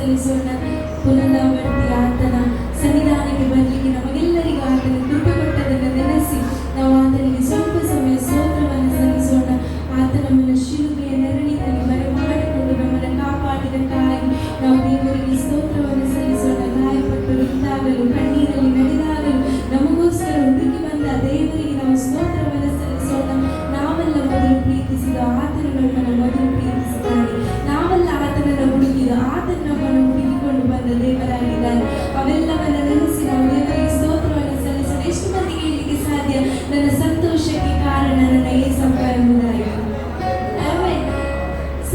ಸಲ್ಲಿಸೋಣ. ಪುನರಾವರ್ತಿ ಆತನ ಸನ್ನಿಧಾನಕ್ಕೆ ಬರಲಿಕ್ಕೆ ನಮಗೆಲ್ಲರಿಗೂ ಆತನ ಕೃಪೆ ಕೊಟ್ಟದನ್ನು ನೆನೆಸಿ ನಾವು ಆತನಿಗೆ ಸ್ವಲ್ಪ ಸಮಯ ಸ್ತೋತ್ರವನ್ನು ಸಲ್ಲಿಸೋಣ. ಆತ ನಮ್ಮನ್ನು ಶಿಲುಬೆಯ ನೆರಳಿನಲ್ಲಿ ಬರಮಾಡಿಕೊಂಡು ನಮ್ಮನ್ನು ಕಾಪಾಡಿದಕ್ಕಾಗಿ ನಾವು ದೇವರಿಗೆ ಸ್ತೋತ್ರವನ್ನು ಸಲ್ಲಿಸೋಣ. ಗಾಯಪಟ್ಟರು ಇದ್ದಾಗಲೂ ಕಣ್ಣೀರಲ್ಲಿ ನಡೆದಾಗಲೂ ನಮಗೋಸ್ಕರ ಹುಡುಕಿ ಬಂದ ದೇವರಿಗೆ ನಾವು ಸ್ತೋತ್ರವನ್ನು ಸಲ್ಲಿಸೋಣ. ನಾವೆಲ್ಲ ಮೊದಲು ಪ್ರೀತಿಸಿದ ಆತನು ನಮ್ಮನ್ನು ಮೊದಲು ಪ್ರೀತಿಸಿದ್ದಾನೆ. ನಾವೆಲ್ಲ ಆತನನ್ನು ಹುಡುಕಿದ ಆತನು ನಮ್ಮನ್ನು ಹುಡುಕಿಕೊಂಡು ಬಂದ ದೇವರಾಗಿದ್ದಾನೆ. ಅವೆಲ್ಲವನ್ನ ನೆನೆಸಿ ನಾವು ದೇವರಿಗೆ ಸ್ತೋತ್ರವನ್ನು ಸಲ್ಲಿಸೋಣ. ಎಷ್ಟು ಮಂದಿಗೆ ಇಲ್ಲಿಗೆ ಸಾಧ್ಯ? ನನ್ನ ಸಂತೋಷಕ್ಕೆ ಕಾರಣ ನನ್ನ ಏಸಪ್ಪ ಎಂಬುದಾಗಿ.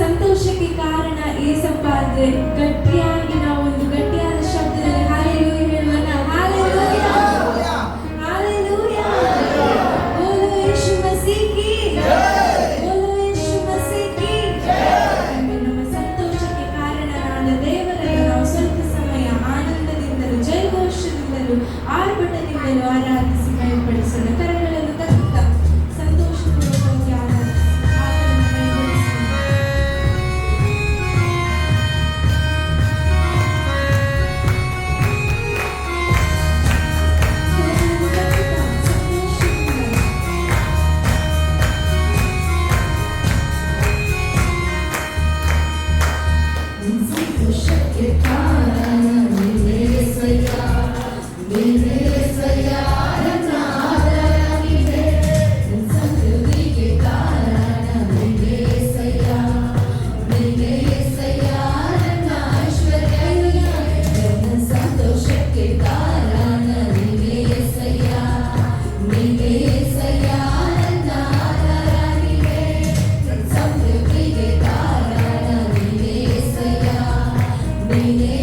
ಸಂತೋಷಕ್ಕೆ ಕಾರಣ ಏಸಪ್ಪ ಅಂದ್ರೆ ಗಟ್ಟಿಯಾಗಿ ನಾವು ಒಂದು ಗಟ್ಟಿಯಾದ ಶಬ್ದದಲ್ಲಿ ಹಾಲೆಲೂಯಾ ಹೇಳೋಣ. ಹಾಲೆಲೂಯಾ, ಹಾಲೆಲೂಯಾ, ಬೋಲೋ ಯೇಸು ಮಸೀಹ್ ಕಿ ಜೈ, ಬೋಲೋ ಯೇಸು ಮಸೀಹ್ ಕಿ ಜೈ. ನಮ್ಮ ಸಂತೋಷಕ್ಕೆ ಕಾರಣನಾದ ದೇವರನ್ನು ನಾವು ಸ್ವಲ್ಪ ಸಮಯ ಆನಂದದಿಂದಲೂ ಜಯಘೋಷದಿಂದಲೂ ಆರ್ಭಟದಿಂದಲೂ ಆರಾಧಿಸಿ ಮಹಿಮೆಪಡಿಸೋಣ. ಕರಗಳನ್ನು ತಟ್ಟುತ್ತಾ ಸಂತೋಷಪೂರ್ವಕವಾಗಿ ಆರಾಧಿಸಿ ಆತನನ್ನು ಮಹಿಮೆಪಡಿಸೋಣ. ಸಂತೋಷಕ್ಕೆ ಕಾರಣ ನೀನೇ ಸಯ್ಯಾ, ನೀನೇ ಸಯ್ಯಾ, ನನ್ನ ಆಧಾರ ನೀನೇ. ಸಮೃದ್ಧಿಗೆ ಕಾರಣ ನೀನೇ ಸಯ್ಯಾ, ನೀನೇ ಸಯ್ಯಾ, ನನ್ನ ಐಶ್ವರ್ಯ ನೀನೇ. ನನ್ನ ಸಂತೋಷಕ್ಕೆ ಕಾರಣ ನೀನೇ ಸಯ್ಯಾ, ನೀನೇ ಸಯ್ಯಾ, ನನ್ನ ಆಧಾರ ನೀನೇ. ಸಮೃದ್ಧಿಗೆ ಕಾರಣ ನೀನೇ ಸಯ್ಯಾ, ನೀನೇ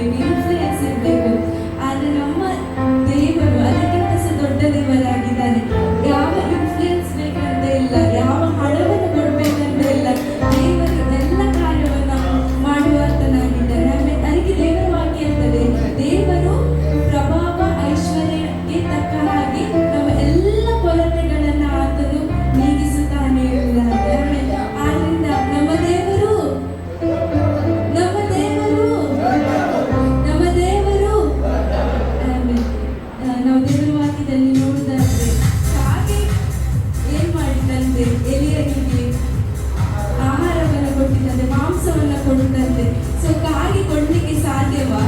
ಇರಬೇಕು, ಇನ್ಫ್ಲೂಯೆನ್ಸ್ ಇರಬೇಕು. ಆದರೆ ನಮ್ಮ ದೇವರು ಅದಕ್ಕಿಂತ ಸಹ ದೊಡ್ಡ ದೇವರಾಗಿದ್ದಾನೆ. ಯಾವ ಇನ್ಫ್ಲೂಯೆನ್ಸ್ ಬೇಕಂತ ಇಲ್ಲ, ಯಾವ ಹಣವನ್ನು ಕೊಡಬೇಕಂತ ಇಲ್ಲ. ದೇವರು ಎಲ್ಲ ಕಾರ್ಯವನ್ನು ಮಾಡುವಾತನಾಗಿದ್ದಾನೆ. ಅದಕ್ಕೆ ದೇವರ ವಾಕ್ಯ ಹೇಳ್ತದೆ, ದೇವರು ಪ್ರಭಾವ ಐಶ್ವರ್ಯಕ್ಕೆ ತಕ್ಕ ಹಾಗೆ ನಮ್ಮ ಎಲ್ಲ ಕೊರತೆಗಳನ್ನು ಆತನು ನೀಗಿಸುತ್ತಾನೆ ಎಂಬುದಾಗಿ. ಆದ್ರಿಂದ ನಮ್ಮ ದೇವರು ನಾವು ದೇವರ ವಾಕ್ಯದಲ್ಲಿ ನೋಡುವುದಾದ್ರೆ, ಕಾಗೆ ಏನ್ ಮಾಡಿದಂತೆ ಎಲಿಯನಿಗೆ ಆಹಾರವನ್ನು ಕೊಟ್ಟಿದ್ದಂತೆ, ಮಾಂಸವನ್ನು ಕೊಡುತ್ತಂತೆ. ಸೊ ಕಾಗೆ ಕೊಡ್ಲಿಕ್ಕೆ ಸಾಧ್ಯವಾ?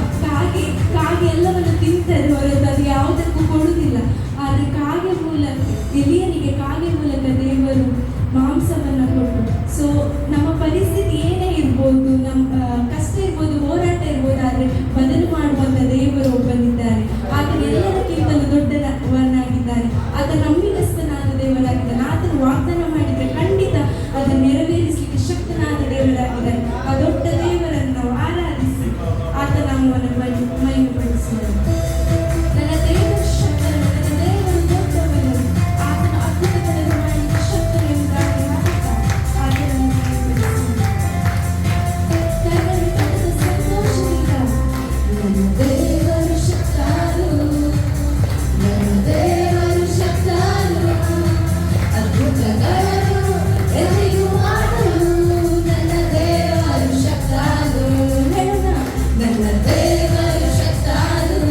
ಕಾಗೆ ಎಲ್ಲವನ್ನು ತಿಂತಾರೆ ಹೊರತು ಅದು ಯಾವುದಕ್ಕೂ ಕೊಡುವುದಿಲ್ಲ. ಆದರೆ ಕಾಗೆ ಮೂಲಕ ಎಲಿಯನಿಗೆ ಕಾಗೆ ಮೂಲಕ ದೇವರು ಮಾಂಸವನ್ನು ಕೊಟ್ಟು. ಸೊ ನಮ್ಮ ಪರಿಸ್ಥಿತಿ ಏನೇ ಇರ್ಬೋದು, ನಮ್ಮ ಕಷ್ಟ ಇರ್ಬೋದು, ಹೋರಾಟ ಇರ್ಬೋದು, ಆದರೆ ಬದಲು ಮಾಡುವಂತ ದೇವರು ಒಬ್ಬನಿದ್ದಾರೆ. ಆತನು ಎಲ್ಲದಕ್ಕಿಂತಲೂ ದೊಡ್ಡವನಾಗಿದ್ದಾನೆ. ಆತ ನಂಬಿಗಸ್ತನಾದ ದೇವರಾಗಿದ್ದಾನೆ. ಆತನು ವಾಗ್ದಾನ ಮಾಡಿದರೆ ಖಂಡಿತ ಅದನ್ನು ನೆರವೇರಿಸಲಿಕ್ಕೆ ಶಕ್ತನಾದ ದೇವರಾಗಿದ್ದಾನೆ. ಆ ದೊಡ್ಡ ದೇವರನ್ನು ನಾವು ಆರಾಧಿಸಿ ಆತ ನಮ್ಮನ್ನು ಮಹಿಮೆಪಡಿಸಿದನು. ನನ್ನ ದೇವರ ಶಕ್ತನು, ನನ್ನ ದೇವರು ದೊಡ್ಡವನು, ಆತನ ಅದ್ಭುತಗಳನ್ನು ಮಾಡಲಿಕ್ಕೆ ಶಕ್ತನು ಎಂಬುದಾಗಿ ಆತನನ್ನು ಮಹಿಮೆಪಡಿಸಿದನು. ಕರ್ತನಲ್ಲಿ ಪಡೆದ ಸಂತೋಷದಿಂದ ನನ್ನ ದೇವರು ಶಕ್ತನು, ನನ್ನ ದೇವರು ಶಕ್ತನು, ಅದ್ಭುತಗಳನ್ನು ಎಂದಿಗೂ ಮಾಡಲು ನನ್ನ ದೇವರು ಶಕ್ತನು. ಹೇಳೋಣ, ನನ್ನ ದೇವರು ಶಕ್ತನು,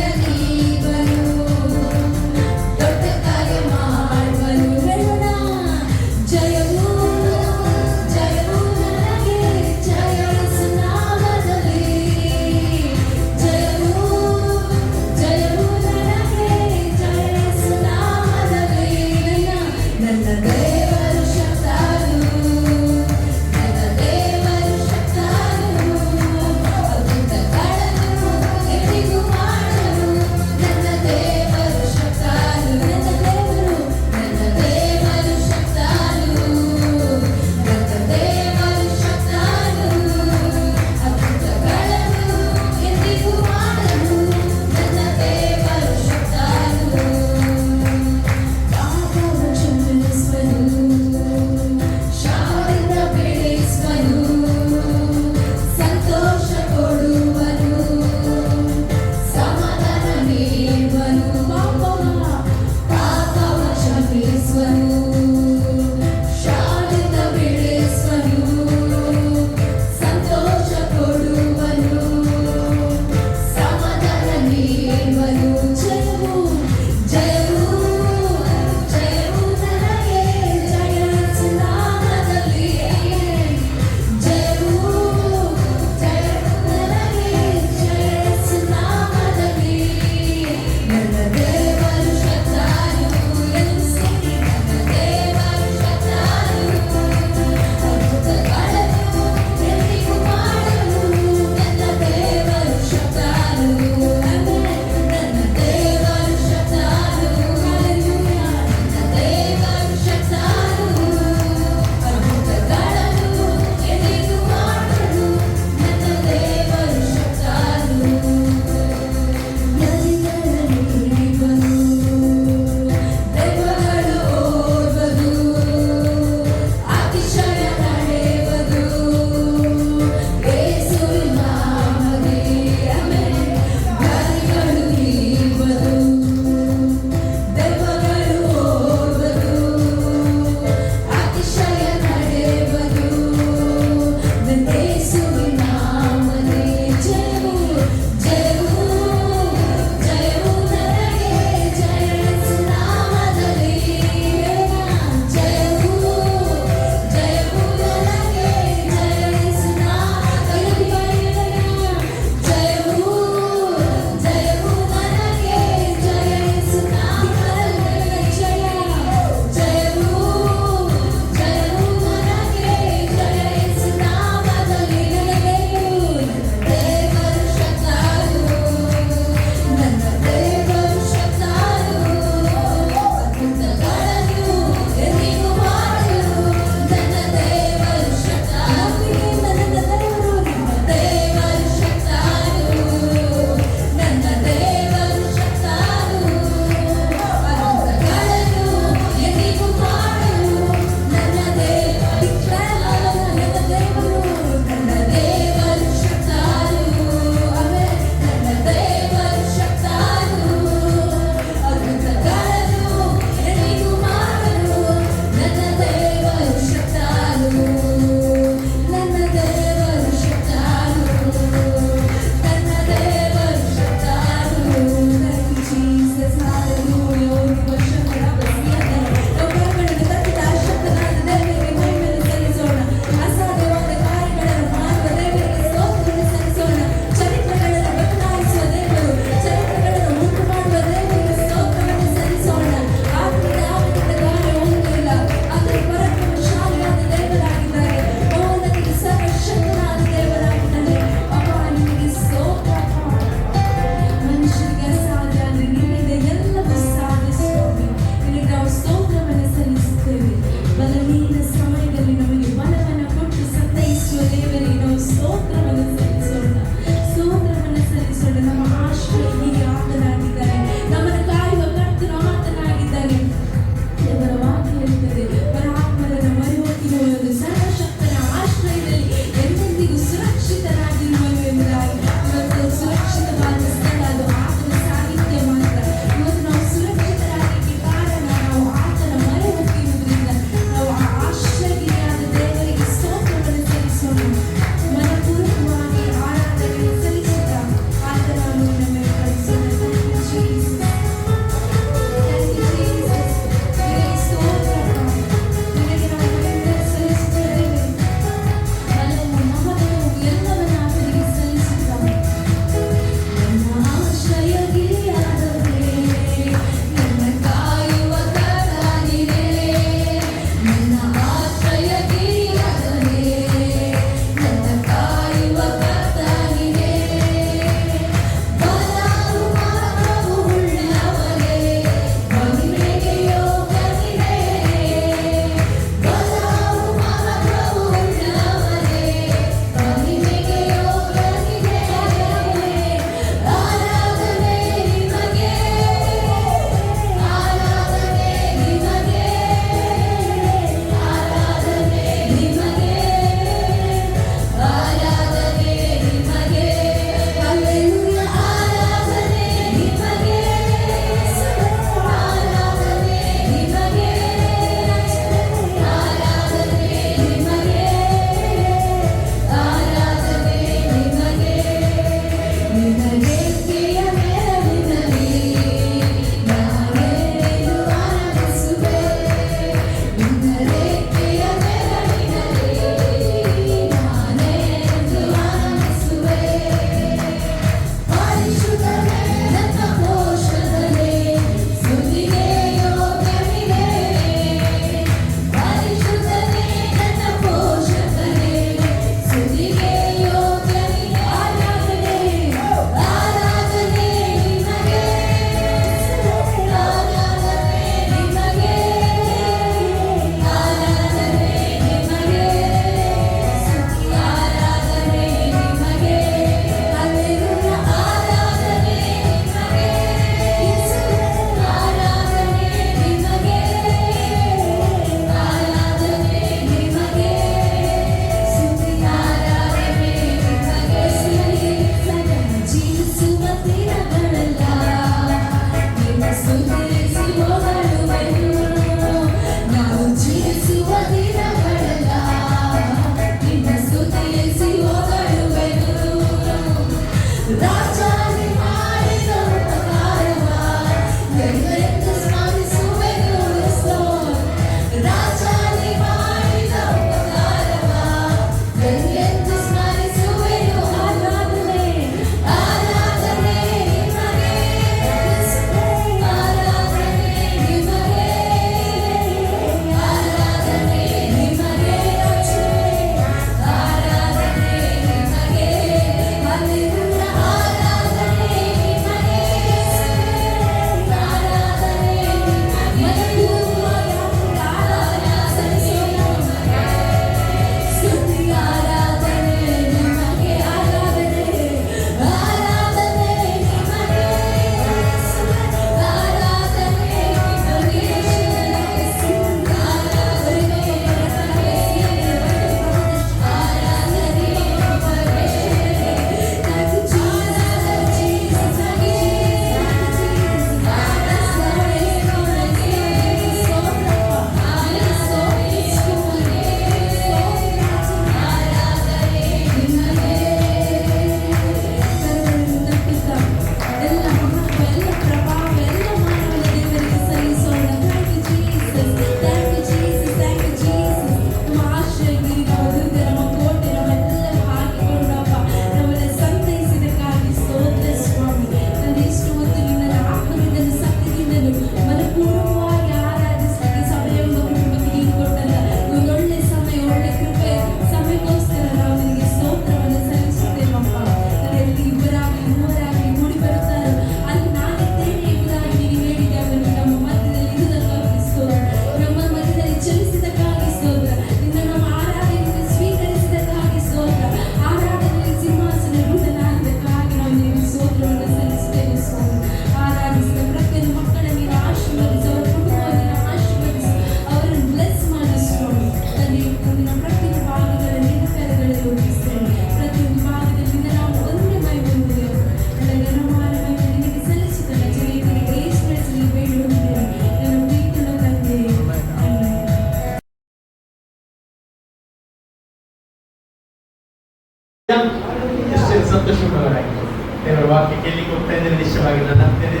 ಎಷ್ಟು ಸಂತೋಷಪಡೋರಾಗಿದೆ. ದೇವರ ವಾಕ್ಯ ಕೇಳಲಿಕ್ಕೆ ಹೋಗ್ತಾ ಇದ್ದರೆ ನಿಶ್ಚಯವಾಗಿ ನನ್ನ ಅಂತ್ಯದೆ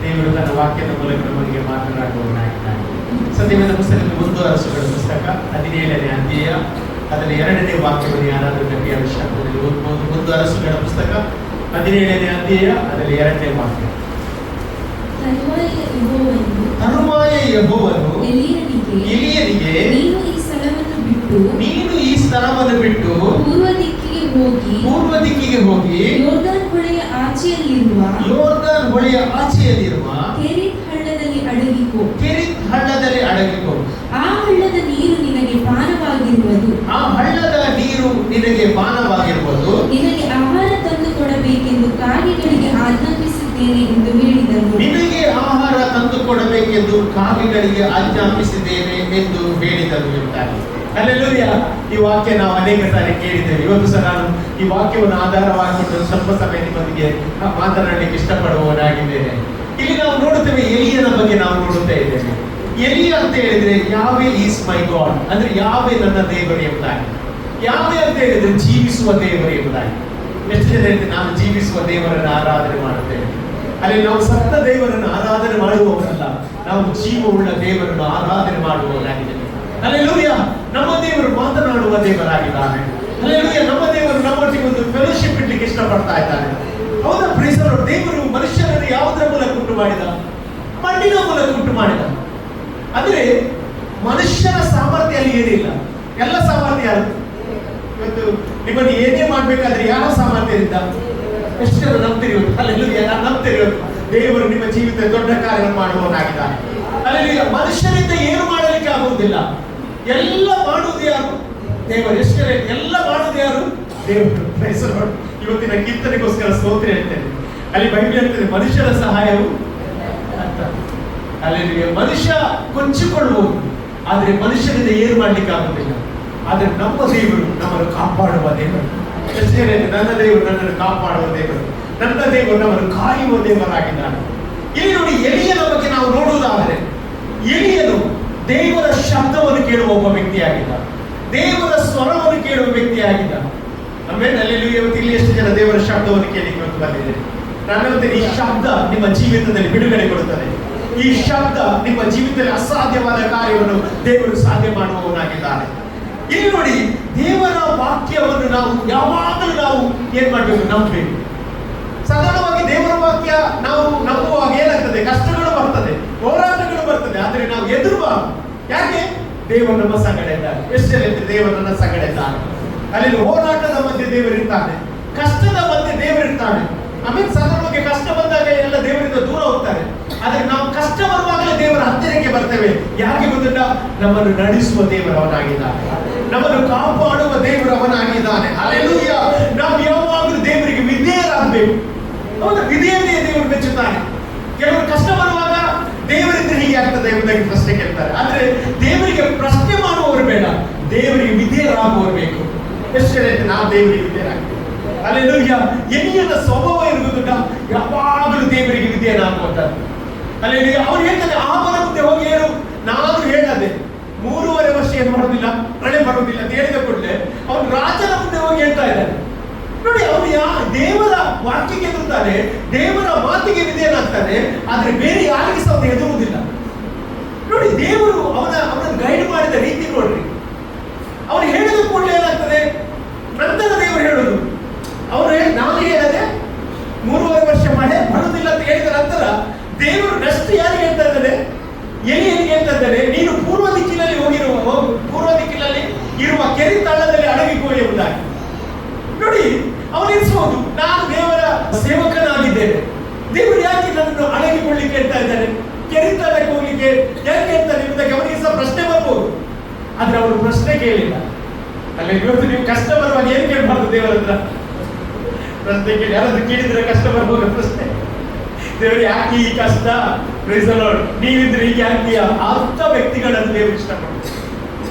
ದೇವರು ತನ್ನ ವಾಕ್ಯದ ಮೂಲಕ ನಮಗೆ ಮಾತನಾಡುವವನಾಗಿದ್ದಾನೆ. ಸತ್ಯವೇದ ಪುಸ್ತಕದಲ್ಲಿ 1 ಅರಸುಗಳ ಪುಸ್ತಕ 17ನೇ ಅಧ್ಯಾಯ ಅದರಲ್ಲಿ 2ನೇ ವಾಕ್ಯವನ್ನು ಯಾರಾದರೂ ಗಟ್ಟಿಯ ಶಬ್ದದಲ್ಲಿ ಓದ್ಬೋದು. 1 ಅರಸುಗಳ ಪುಸ್ತಕ 17ನೇ ಅಧ್ಯಾಯ ಅದರಲ್ಲಿ 2ನೇ ವಾಕ್ಯ. ತರುವಾಯ ಯೆಹೋವನು ಎಲೀಯನಿಗೆ ನೀನು ಈ ಸ್ಥಳವನ್ನು ಬಿಟ್ಟು ಪೂರ್ವ ದಿಕ್ಕಿಗೆ ಹೋಗಿ ಯೋರ್ದಾನ್ ಹೊಳೆಯ ಆಚೆಯಲ್ಲಿರುವ ಕೆರಿತ್ ಹಳ್ಳದಲ್ಲಿ ಅಡಗಿಕೋ. ಆ ಹಳ್ಳದ ನೀರು ನಿನಗೆ ಪಾನವಾಗಿರುವುದು. ನಿನಗೆ ಆಹಾರ ತಂದು ಕೊಡಬೇಕೆಂದು ಕಾಗೆಗಳಿಗೆ ಆಜ್ಞಾಪಿಸಿದ್ದೇನೆ ಎಂದು ಹೇಳಿದನು. ನಿನಗೆ ಆಹಾರ ತಂದು ಕೊಡಬೇಕೆಂದು ಕಾಗೆಗಳಿಗೆ ಆಜ್ಞಾಪಿಸಿದ್ದೇನೆ ಎಂದು ಹೇಳಿದನು ಎಂತಾರೆ. ಹಲ್ಲೆಲೂಯಾ. ಈ ವಾಕ್ಯ ನಾವು ಅನೇಕ ಸಾರಿ ಕೇಳಿದ್ದೇವೆ. ಇವತ್ತು ಸಹ ನಾನು ಈ ವಾಕ್ಯವನ್ನು ಆಧಾರವಾಗಿಕೊಂಡು ಸ್ವಲ್ಪ ಸಮಯ ನಿಮ್ಮೊಂದಿಗೆ ಮಾತನಾಡಲಿಕ್ಕೆ ಇಷ್ಟಪಡುವವನಾಗಿದ್ದೇನೆ. ಇಲ್ಲಿ ನಾವು ನೋಡುತ್ತೇವೆ, ಎಲಿಯನ ಬಗ್ಗೆ ನಾವು ನೋಡುತ್ತಾ ಇದ್ದೇವೆ. ಎಲಿಯ ಅಂತ ಹೇಳಿದ್ರೆ ಯಾವೇ ಈಸ್ ಮೈ ಗಾಡ್, ಅಂದ್ರೆ ಯಾವೇ ನನ್ನ ದೇವರು ಎಂಬುದಾಗಿ. ಯಾವೇ ಅಂತ ಹೇಳಿದ್ರೆ ಜೀವಿಸುವ ದೇವರು ಎಂಬುದಾಗಿ. ಎಷ್ಟು ಜನ ಹೇಳ್ತಾರೆ ನಾನು ಜೀವಿಸುವ ದೇವರನ್ನು ಆರಾಧನೆ ಮಾಡುತ್ತೇವೆ. ಅಲ್ಲಿ ನಾವು ಸತ್ತ ದೇವರನ್ನು ಆರಾಧನೆ ಮಾಡುವವರಲ್ಲ, ನಾವು ಜೀವವುಳ್ಳ ದೇವರನ್ನು ಆರಾಧನೆ ಮಾಡುವವರಾಗಿದ್ದೇವೆ. ಹಲ್ಲೆಲೂಯಾ. ನಮ್ಮ ದೇವರು ಮಾತನಾಡುವ ದೇವರಾಗಿದ್ದಾನೆ. ಹಲ್ಲೆಲೂಯಾ. ನಮ್ಮ ದೇವರು ನಮ್ಮೊಟ್ಟಿಗೆ ಒಂದು ಫೆಲೋಶಿಪ್ ಇಡ್ಲಿಕ್ಕೆ ಇಷ್ಟಪಡ್ತಾ ಇದ್ದಾನೆ. ಹೌದಾ? ಪ್ರೀಸರ್ ದೇವರು ಮನುಷ್ಯರನ್ನು ಯಾವುದರ ಮೂಲಕ ಉಂಟು ಮಾಡಿದ? ಮಣ್ಣಿನ ಮೂಲಕ ಉಂಟು ಮಾಡಿದ. ಅಂದ್ರೆ ಮನುಷ್ಯನ ಸಾಮರ್ಥ್ಯ ಅಲ್ಲಿ ಏನಿಲ್ಲ, ಎಲ್ಲ ಸಾಮರ್ಥ್ಯ ಯಾರು? ಇವತ್ತು ನಿಮ್ಮನ್ನು ಏನೇ ಮಾಡ್ಬೇಕಾದ್ರೆ ಯಾವ ಸಾಮರ್ಥ್ಯದಿಂದ? ಎಷ್ಟು ಜನ ನಂಬ್ತಿರಿ? ಹಲ್ಲೆಲೂಯಾ. ನಾನು ನಂಬ್ತಿರಿ ದೇವರು ನಿಮ್ಮ ಜೀವಿತ ದೊಡ್ಡ ಕಾರ್ಯವನ್ನು ಮಾಡುವವನಾಗಿದ್ದಾನೆ. ಹಲ್ಲೆಲೂಯಾ. ಮನುಷ್ಯನಿಂದ ಏನು ಮಾಡಲಿಕ್ಕೆ ಆಗುವುದಿಲ್ಲ, ಎಲ್ಲ ಮಾಡುವುದು ಯಾರು? ದೇವರು. ಎಷ್ಟು ಜನ ಎಲ್ಲ ಮಾಡುವುದು ಯಾರು? ದೇವರು. ಇವತ್ತಿನ ಕೀರ್ತನೆಗೋಸ್ಕರ ಸ್ತೋತ್ರ ಹೇಳ್ತೇನೆ. ಅಲ್ಲಿ ಬೈಬಲ್ ಹೇಳ್ತದೆ ಮನುಷ್ಯರ ಸಹಾಯವು ಅಲ್ಲಿ ಮನುಷ್ಯ ಕೊಂಚಿಕೊಳ್ಳಬಹುದು, ಆದ್ರೆ ಮನುಷ್ಯನಿಂದ ಏನು ಮಾಡ್ಲಿಕ್ಕೆ ಆಗುದಿಲ್ಲ. ಆದ್ರೆ ನಮ್ಮ ದೇವರು ನಮ್ಮನ್ನು ಕಾಪಾಡುವ ದೇವರು. ಎಷ್ಟು ಜನ ನನ್ನ ದೇವರು ನನ್ನನ್ನು ಕಾಪಾಡುವ ದೇವರು, ನನ್ನ ದೇವರು ನಮ್ಮನ್ನು ಕಾಯುವ ದೇವರಾಗಿದ್ದಾನೆ. ಇಲ್ಲಿ ನೋಡಿ, ಎಲಿಯನ ಬಗ್ಗೆ ನಾವು ನೋಡುವುದಾದರೆ ಎಲಿಯನು ದೇವರ ಶಬ್ದವನ್ನು ಕೇಳುವ ಒಬ್ಬ ವ್ಯಕ್ತಿಯಾಗಿದ್ದ, ದೇವರ ಸ್ವರವನ್ನು ಕೇಳುವ ವ್ಯಕ್ತಿಯಾಗಿದ್ದ. ಆಮೇಲೆ ಅಲ್ಲಿ ಇಲ್ಲಿ ಎಷ್ಟು ಜನ ದೇವರ ಶಬ್ದವನ್ನು ಕೇಳಿಕ್ಕೆ ಬಂದಿದೆ? ನನ್ನ ಈ ಶಬ್ದ ನಿಮ್ಮ ಜೀವಿತದಲ್ಲಿ ಬಿಡುಗಡೆ ಕೊಡುತ್ತದೆ. ಈ ಶಬ್ದ ನಿಮ್ಮ ಜೀವಿತದಲ್ಲಿ ಅಸಾಧ್ಯವಾದ ಕಾರ್ಯವನ್ನು ದೇವರು ಸಾಧ್ಯ ಮಾಡುವವನಾಗಿದ್ದಾನೆ. ಇಲ್ಲಿ ನೋಡಿ, ದೇವರ ವಾಕ್ಯವನ್ನು ನಾವು ಯಾವಾಗಲೂ ನಾವು ಏನ್ ಮಾಡಬೇಕು? ನಂಬಬೇಕು. ಸಾಧಾರಣವಾಗಿ ದೇವರ ವಾಕ್ಯ ನಾವು ನಂಬುವಾಗ ಏನಾಗ್ತದೆ? ಕಷ್ಟಗಳು ಬರ್ತದೆ, ಹೋರಾಟಗಳು ಬರ್ತದೆ, ಆದ್ರೆ ನಾವು ಎದುರುಬಾರದು. ಯಾಕೆ? ದೇವರು ನಮ್ಮ ಸಂಗಡ ಇದ್ದಾನೆ. ಎಷ್ಟು ದೇವರು ನನ್ನ ಸಂಗಡ ಇದ್ದಾನೆ. ಅಲ್ಲಿ ಹೋರಾಟದ ಮಧ್ಯೆ ದೇವರಿರ್ತಾನೆ, ಕಷ್ಟದ ಮಧ್ಯೆ ದೇವರಿರ್ತಾನೆ. ಆಮೇಲೆ ಸಾಧಾರಣವಾಗಿ ಕಷ್ಟ ಬಂದಾಗ ಎಲ್ಲ ದೇವರಿಂದ ದೂರ ಹೋಗ್ತಾರೆ, ಆದ್ರೆ ನಾವು ಕಷ್ಟ ಬರುವಾಗಲೇ ದೇವರ ಹತ್ತಿರಕ್ಕೆ ಬರ್ತೇವೆ. ಯಾಕೆ ಗೊತ್ತಿಲ್ಲ? ನಮ್ಮನ್ನು ನಡೆಸುವ ದೇವರು ಅವನಾಗಿದ್ದಾನೆ, ನಮ್ಮನ್ನು ಕಾಪಾಡುವ ದೇವರು ಅವನಾಗಿದ್ದಾನೆ. ಹಲ್ಲೆಲೂಯಾ. ನಾವು ಯಾವಾಗಲೂ ದೇವರಿಗೆ ವಿಧೇಯರಾಗಬೇಕು. ಹೌದಾ? ವಿಧೇಯತೆ ದೇವರು ಮೆಚ್ಚುತ್ತಾನೆ. ಕೆಲವರು ಕಷ್ಟ ಬರುವಾಗ ದೇವರಿಂದ ಹೀಗೆ ಆಗ್ತದೆ ಎಂಬುದಾಗಿ ಪ್ರಶ್ನೆ ಕೇಳ್ತಾರೆ, ಆದ್ರೆ ದೇವರಿಗೆ ಪ್ರಶ್ನೆ ಮಾಡುವವರು ಬೇಡ, ದೇವರಿಗೆ ವಿಧೇಯರಾಗುವವರು ಬೇಕು. ಎಷ್ಟು ನಾವು ದೇವರಿಗೆ ವಿಧೇಯರಾಗ್ತೇವೆ. ಹಲ್ಲೆಲೂಯಾ. ಎಲಿಯನ ಸ್ವಭಾವ ಇರುವುದಿಲ್ಲ, ಯಾವಾಗಲೂ ದೇವರಿಗೆ ವಿಧೇಯನಾಗುವಂತದ್ದು. ಹಲ್ಲೆಲೂಯಾ. ಅವ್ರು ಹೇಳ್ತಾರೆ, ಆಮನ ಮುಂದೆ ಹೋಗಿ ಹೇಳು, ನಾನು ಹೇಳದೆ 3.5 ವರ್ಷ ಏನು ಮಾಡೋದಿಲ್ಲ, ಮಳೆ ಬರುವುದಿಲ್ಲ ಅಂತ ಹೇಳಿದ ಕೂಡಲೇ ಅವನು ರಾಜನ ಮುಂದೆ ಹೋಗಿ ಹೇಳ್ತಾ ಇದ್ದಾನೆ. ನೋಡಿ, ಅವನು ದೇವರ ವಾಕ್ಯಕ್ಕೆ ಎದುರುತ್ತಾನೆ, ದೇವರ ಮಾತಿಗೆ ವಿಧೇಯನಾಗ್ತಾನೆ, ಆದ್ರೆ ಬೇರೆ ಯಾರಿಗೆ ಸಹ ಅವನು ಎದುರುವುದಿಲ್ಲ. ನೋಡಿ, ದೇವರು ಅವನನ್ನು ಗೈಡ್ ಮಾಡಿದ ರೀತಿ ನೋಡ್ರಿ. ಅವನು ಹೇಳಿದ ಕೂಡಲೇ ಏನಾಗ್ತದೆ? ನಂತರ ದೇವರು ಹೇಳುದು, ನಾನು ಹೇಳದೆ 3.5 ವರ್ಷ ಮಳೆ ಬರುವುದಿಲ್ಲ ಅಂತ ಹೇಳಿದ ನಂತರ ದೇವರು ನೆಕ್ಸ್ಟ್ ಯಾರಿಗೆ ಹೇಳ್ತಾ ಇದ್ದಾನೆ? ಎಲಿಯನಿಗೆ ಹೇಳ್ತಾ ಇದ್ದಾನೆ, ನೀನು ಪೂರ್ವ ದಿಕ್ಕಿನಲ್ಲಿ ಇರುವ ಕೆರೆ ತಳ್ಳದಲ್ಲಿ ಅಡಗಿಕೋ ಎಂಬುದಾಗಿ. ನೋಡಿ, ಅವನಿಸ್ಬೋದು, ನಾನು ದೇವರ ಸೇವಕನಾಗಿದ್ದೇನೆ, ದೇವರು ಯಾಕೆ ನನ್ನನ್ನು ಅಡಗಿಕೊಳ್ಳಿಕ್ಕೆ ಹೇಳ್ತಾ ಇದ್ದಾನೆ, ಕೆರೆ ತಳ್ಳಕ್ಕೆ ಹೋಗ್ಲಿಕ್ಕೆ ಯಾಕೆ ಹೇಳ್ತಾನೆ ಎಂಬುದಾಗಿ ಅವನಿಗೆ ಸಹ ಪ್ರಶ್ನೆ ಬರ್ಬೋದು. ಆದ್ರೆ ಅವರು ಪ್ರಶ್ನೆ ಕೇಳಿಲ್ಲ. ಅಲ್ಲಿ ಇವತ್ತು ನೀವು ಕಷ್ಟ ಬರುವಾಗ ಏನ್ ಕೇಳಬಾರ್ದು? ದೇವರ ಹತ್ರ ಪ್ರಶ್ನೆ ಕೇಳಿ. ಯಾರಾದ್ರೂ ಕೇಳಿದ್ರೆ ಕಷ್ಟ ಬರ್ಬೋದು ಪ್ರಶ್ನೆ, ದೇವರು ಯಾಕೆ ಈ ಕಷ್ಟ? ನೀವಿದ್ರೆ ಈಗ ಯಾಕೆ? ಅಂಥ ವ್ಯಕ್ತಿಗಳನ್ನು ದೇವರು ಇಷ್ಟಪಡ್ತಾರೆ.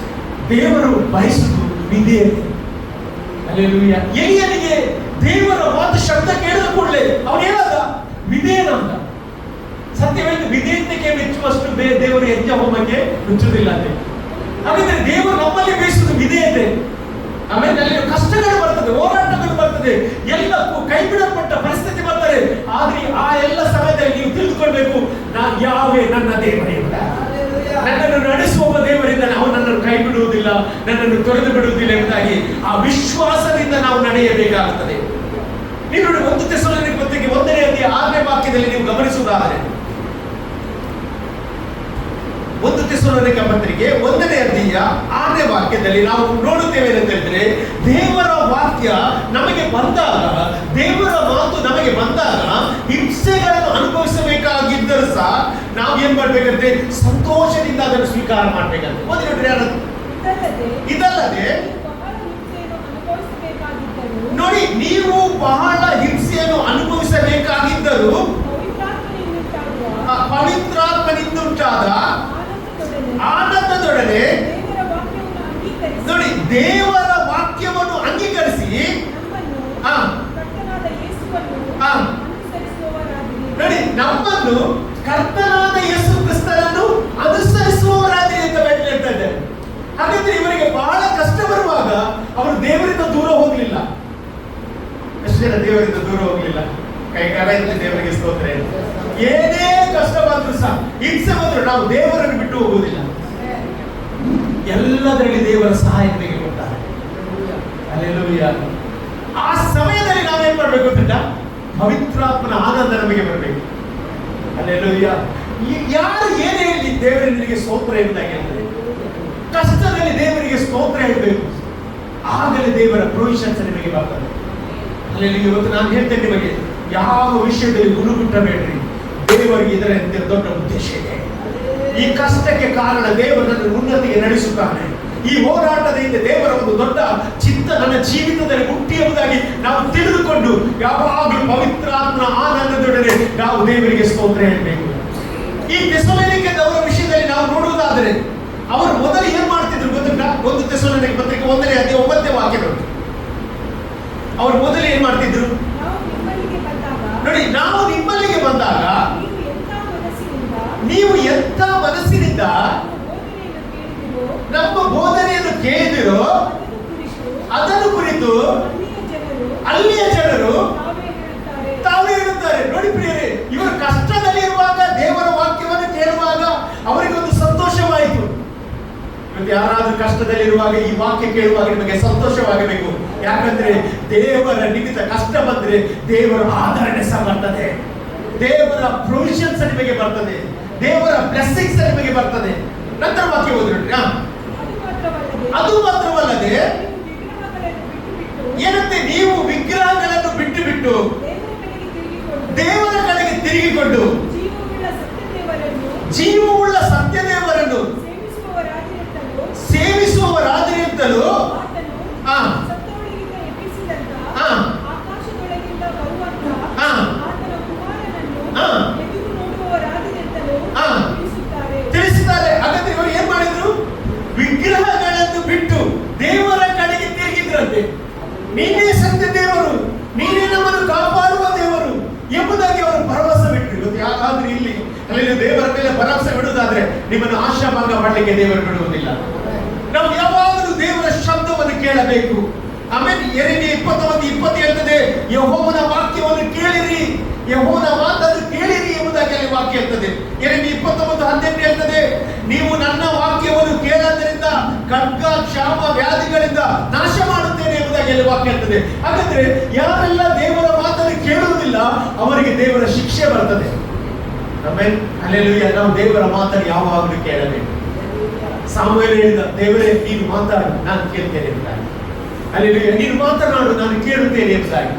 ದೇವರು ಬಯಸುವುದು ವಿಧೇಯತೆ. ಹಲ್ಲೆಲೂಯಾ. ಎಲಿಯನಿಗೆ ದೇವರ ಮಾತು ಶಬ್ದ ಕೇಳಿದ ಕೂಡಲೇ ಅವನೇನಾದ? ವಿಧೇಯನಾದ. ಸತ್ಯವಾಗಿ ವಿಧೇಯತೆಗೆ ಮೆಚ್ಚುವಷ್ಟು ದೇವರು ಯಜ್ಞ ಹೋಮಕ್ಕೆ ಮೆಚ್ಚುವುದಿಲ್ಲ ಅಂತ. ಹಾಗಾದ್ರೆ ದೇವರು ನಮ್ಮಲ್ಲಿ ಬಯಸುವುದು ವಿಧೇಯತೆ. ಆಮೇಲೆ ಅಲ್ಲಿ ಕಷ್ಟಗಳು ಬರ್ತದೆ, ಹೋರಾಟಗಳು ಬರ್ತದೆ, ನನ್ನನ್ನು ತೊರೆದು ಬಿಡುವುದಿಲ್ಲ ಎಂಬುದಾಗಿ ಆ ವಿಶ್ವಾಸದಿಂದ ನಾವು ನಡೆಯಬೇಕಾಗುತ್ತದೆ. ನೀವು ನೋಡಿ 1 ಥೆಸಲೋನಿಕ ಪತ್ರಿಕೆ 1ನೇ ಅಧ್ಯಾಯ 6ನೇ ವಾಕ್ಯದಲ್ಲಿ ನೀವು ಗಮನಿಸುವುದಾದರೆ, 1 ಥೆಸಲೋನಿಕ ಪತ್ರಿಕೆ 1ನೇ ಅಧ್ಯಾಯ 6ನೇ ವಾಕ್ಯದಲ್ಲಿ ನಾವು ನೋಡುತ್ತೇವೆ ಅಂತ ಹೇಳಿದ್ರೆ, ದೇವರ ವಾಕ್ಯ ನಮಗೆ ಬಂದಾಗ, ದೇವರ ಮಾತು ನಮಗೆ ಬಂದಾಗ ಹಿಂಸೆಗಳನ್ನು ಅನುಭವಿಸಬೇಕಾಗಿದ್ದರೂ ಸಹ ನಾವು ಏನ್ ಮಾಡ್ಬೇಕಂತೆ? ಸಂತೋಷದಿಂದ ಅದನ್ನು ಸ್ವೀಕಾರ ಮಾಡ್ಬೇಕಂತೆ. ಓದಿ ನೋಡ್ರಿ ಯಾರು? ಇದಲ್ಲದೆ ನೋಡಿ, ನೀವು ಬಹಳ ಹಿಂಸೆಯನ್ನು ಅನುಭವಿಸಬೇಕಾಗಿದ್ದರೂ ಪವಿತ್ರಾತ್ಮನಿಂದುಂಟಾದ ಆನಂದದೊಡನೆ ನೋಡಿ ದೇವರ ವಾಕ್ಯವನ್ನು ಅಂಗೀಕರಿಸಿ ನೋಡಿ ನಮ್ಮನ್ನು ಕರ್ತನಾದ ಯೇಸು ಕ್ರಿಸ್ತನನ್ನು ಅನುಸರಿಸುವವರಾಗಿ ಅಂತ ಹೇಳ್ತಾ ಇದ್ದಾರೆ. ಹಾಗಾದ್ರೆ ಇವರಿಗೆ ಬಹಳ ಕಷ್ಟ ಬರುವಾಗ ಅವರು ದೇವರಿಂದ ದೂರ ಹೋಗ್ಲಿಲ್ಲ. ಎಷ್ಟು ಜನ ದೇವರಿಂದ ದೂರ ಹೋಗ್ಲಿಲ್ಲ? ಕೈಕಾಲದಲ್ಲಿ ದೇವರಿಗೆ ಸ್ತೋತ್ರ. ಏನೇ ಕಷ್ಟ ಬಂದ್ರು ಸಹ, ಹಿಂಸೆ ಬಂದ್ರು ನಾವು ದೇವರನ್ನು ಬಿಟ್ಟು ಹೋಗುವುದಿಲ್ಲ. ಎಲ್ಲದರಲ್ಲಿ ದೇವರ ಸಹಾಯ ನಮಗೆ ಕೊಡ್ತಾರೆ. ಹಲ್ಲೆಲೂಯಾ. ಆ ಸಮಯದಲ್ಲಿ ನಾವೇನ್ ಮಾಡ್ಬೇಕು ಅಂತ, ಪವಿತ್ರಾತ್ಮನ ಆನಂದ ನಮಗೆ ಬರಬೇಕು. ಹಲ್ಲೆಲೂಯಾ. ಯಾರು ಏನೇ ಹೇಳಿ ದೇವರಿಗೆ ಸ್ತೋತ್ರ ಎಂಬುದಾಗಿ ಹೇಳ್ತಾರೆ. ಕಷ್ಟದಲ್ಲಿ ದೇವರಿಗೆ ಸ್ತೋತ್ರ ಹೇಳಬೇಕು, ಆಗಲೇ ದೇವರ ಪ್ರೊವಿಷನ್ಸ್ ನಿಮಗೆ ಬರ್ತದೆ. ಹಲ್ಲೆಲೂಯಾ. ಇವತ್ತು ನಾನು ಹೇಳ್ತೇನೆ ನಿಮಗೆ, ಯಾವ ವಿಷಯದಲ್ಲಿ ಗುರುಗುಟ್ಟಬೇಡ್ರಿ. ದೇವರಿಗೆ ಇದರ ದೊಡ್ಡ ಉದ್ದೇಶ ಇದೆ. ಈ ಕಷ್ಟಕ್ಕೆ ಕಾರಣ ದೇವರನ್ನು ಉನ್ನತಿಗೆ ನಡೆಸುತ್ತಾನೆ. ಈ ಹೋರಾಟದ ಹಿಂದೆ ದೇವರ ಒಂದು ದೊಡ್ಡ ಚಿತ್ತ ನನ್ನ ಜೀವಿತದಲ್ಲಿ ಹುಟ್ಟಿ ಎಂಬುದಾಗಿ ನಾವು ತಿಳಿದುಕೊಂಡು ಯಾವಾಗಲೂ ಪವಿತ್ರಾತ್ಮನ ಆನಂದದೊಡನೆ ನಾವು ದೇವರಿಗೆ ಸ್ತೋತ್ರ ಹೇಳಬೇಕು. ಈ ಥೆಸಲೋನಿಕದವರ ವಿಷಯದಲ್ಲಿ ನಾವು ನೋಡುವುದಾದರೆ, ಅವರು ಮೊದಲು ಏನ್ ಮಾಡ್ತಿದ್ರು ಗೊತ್ತುಂಟಾ? 1 ಥೆಸಲೋನಿಕ ಪತ್ರಿಕೆ 1ನೇ ಅಧ್ಯಾಯ 9ನೇ ವಾಕ್ಯಗಳು. ಅವರು ಮೊದಲು ಏನ್ ಮಾಡ್ತಿದ್ರು ನೋಡಿ, ನಾವು ನಿಮ್ಮಲ್ಲಿಗೆ ಬಂದಾಗ ನೀವು ಎಂಥ ಮನಸ್ಸಿನಿಂದ ನಮ್ಮ ಬೋಧನೆಯನ್ನು ಕೇಳಿದಿರೋ ಅದನ್ನು ಕುರಿತು ಅಲ್ಲಿಯ ಜನರು ತಾವೇ ಹೇಳುತ್ತಾರೆ. ನೋಡಿ ಪ್ರಿಯರೇ, ಇವರು ಕಷ್ಟದಲ್ಲಿ ಇರುವಾಗ ದೇವರ ವಾಕ್ಯವನ್ನು ಕೇಳುವಾಗ ಅವರಿಗೊಂದು ಸಂತೋಷವಾಯಿತು. ಇವತ್ತು ಯಾರಾದ್ರೂ ಕಷ್ಟದಲ್ಲಿರುವಾಗ ಈ ವಾಕ್ಯ ಕೇಳುವಾಗ ನಿಮಗೆ ಸಂತೋಷವಾಗಬೇಕು. ಯಾಕಂದ್ರೆ ದೇವರ ನಿಮಿತ್ತ ಕಷ್ಟ ಬಂದ್ರೆ ದೇವರ ಆಧರಣೆ ಸಹ ಬರ್ತದೆ, ದೇವರ ಪ್ರೊವಿಷನ್ಸ್ ನಿಮಗೆ ಬರ್ತದೆ, ದೇವರ ಬ್ಲೆಸ್ಸಿಂಗ್ಸ್ ನಿಮಗೆ ಬರ್ತದೆ. ನಂತರ ವಾಕ್ಯ ಓದಿರಿ. ಅದು ಮಾತ್ರವಲ್ಲದೆ ಏನಂತೆ, ನೀವು ವಿಗ್ರಹಗಳನ್ನು ಬಿಟ್ಟು ಬಿಟ್ಟು ದೇವರ ಕಡೆಗೆ ತಿರುಗಿಕೊಂಡು ಜೀವವುಳ್ಳ ಸತ್ಯದೇವರನ್ನು ಸೇವಿಸುವವರಾದಿರಿಂತಲೂ ತಿಳಿಸಿದ್ದಾರೆ. ಹಾಗಾದ್ರೆ ಇವರು ಏನ್ ಮಾಡಿದ್ರು? ವಿಗ್ರಹಗಳನ್ನು ಬಿಟ್ಟು ದೇವರ ಕಡೆಗೆ ತಿರುಗಿದ್ರಂತೆ. ನೀನೇ ಸತ್ಯ ದೇವರು, ನೀನೇ ನಮ್ಮನ್ನು ಕಾಪಾಡುವ ದೇವರು ಎಂಬುದಾಗಿ ಅವರು ಭರವಸೆ ಬಿಟ್ಟರು. ಇವತ್ತು ಯಾರಾದ್ರೂ ಇಲ್ಲಿ ಅಲ್ಲಿ ದೇವರ ಮೇಲೆ ಭರವಸೆ ಬಿಡುವುದಾದ್ರೆ ನಿಮ್ಮನ್ನು ಆಶಾಭಂಗ ಮಾಡಲಿಕ್ಕೆ ದೇವರು ಬಿಡುವುದಿಲ್ಲ. ನಾವು ಯಾವಾಗಲೂ ದೇವರ ಶಬ್ದವನ್ನು ಕೇಳಬೇಕು. ಆಮೇಲೆ ಯೆರೆಮೀಯ 29:20 ಹೇಳ್ತದೆ, ಯೆಹೋವನ ವಾಕ್ಯವನ್ನು ಕೇಳಿರಿ, ಯೆಹೋವನ ಮಾತನ್ನು ಕೇಳಿರಿ ಎಂಬುದಾಗಿ ಅಲ್ಲಿ ವಾಕ್ಯ ಹೇಳ್ತದೆ. ಯೆರೆಮೀಯ 29:18 ಹೇಳ್ತದೆ, ನೀವು ನನ್ನ ವಾಕ್ಯವನ್ನು ಕೇಳೋದ್ರಿಂದ ಖಡ್ಗ, ಕ್ಷಾಮ, ವ್ಯಾಧಿಗಳಿಂದ ನಾಶ ಮಾಡುತ್ತೇನೆ ಎಂಬುದಾಗಿ ಅಲ್ಲಿ ವಾಕ್ಯ ಹೇಳ್ತದೆ. ಹಾಗಾದ್ರೆ ಯಾರೆಲ್ಲ ದೇವರ ಮಾತನ್ನು ಕೇಳುವುದಿಲ್ಲ ಅವರಿಗೆ ದೇವರ ಶಿಕ್ಷೆ ಬರ್ತದೆ. ಆಮೇಲೆ ಹಲ್ಲೆಲೂಯಾ. ನಾವು ದೇವರ ಮಾತನ್ನು ಯಾವಾಗಲೂ ಕೇಳಬೇಕು. ಸಾಮುವೇಲ ಹೇಳಿದ, ದೇವರೇ ನೀನು ಮಾತಾಡು, ನಾನು ಕೇಳ್ತೇನೆ ಎಂಬುದಾಗಿ. ಹಲ್ಲೆಲೂಯಾ. ನೀನು ಮಾತನಾಡು, ನಾನು ಕೇಳುತ್ತೇನೆ ಎಂಬುದಾಗಿ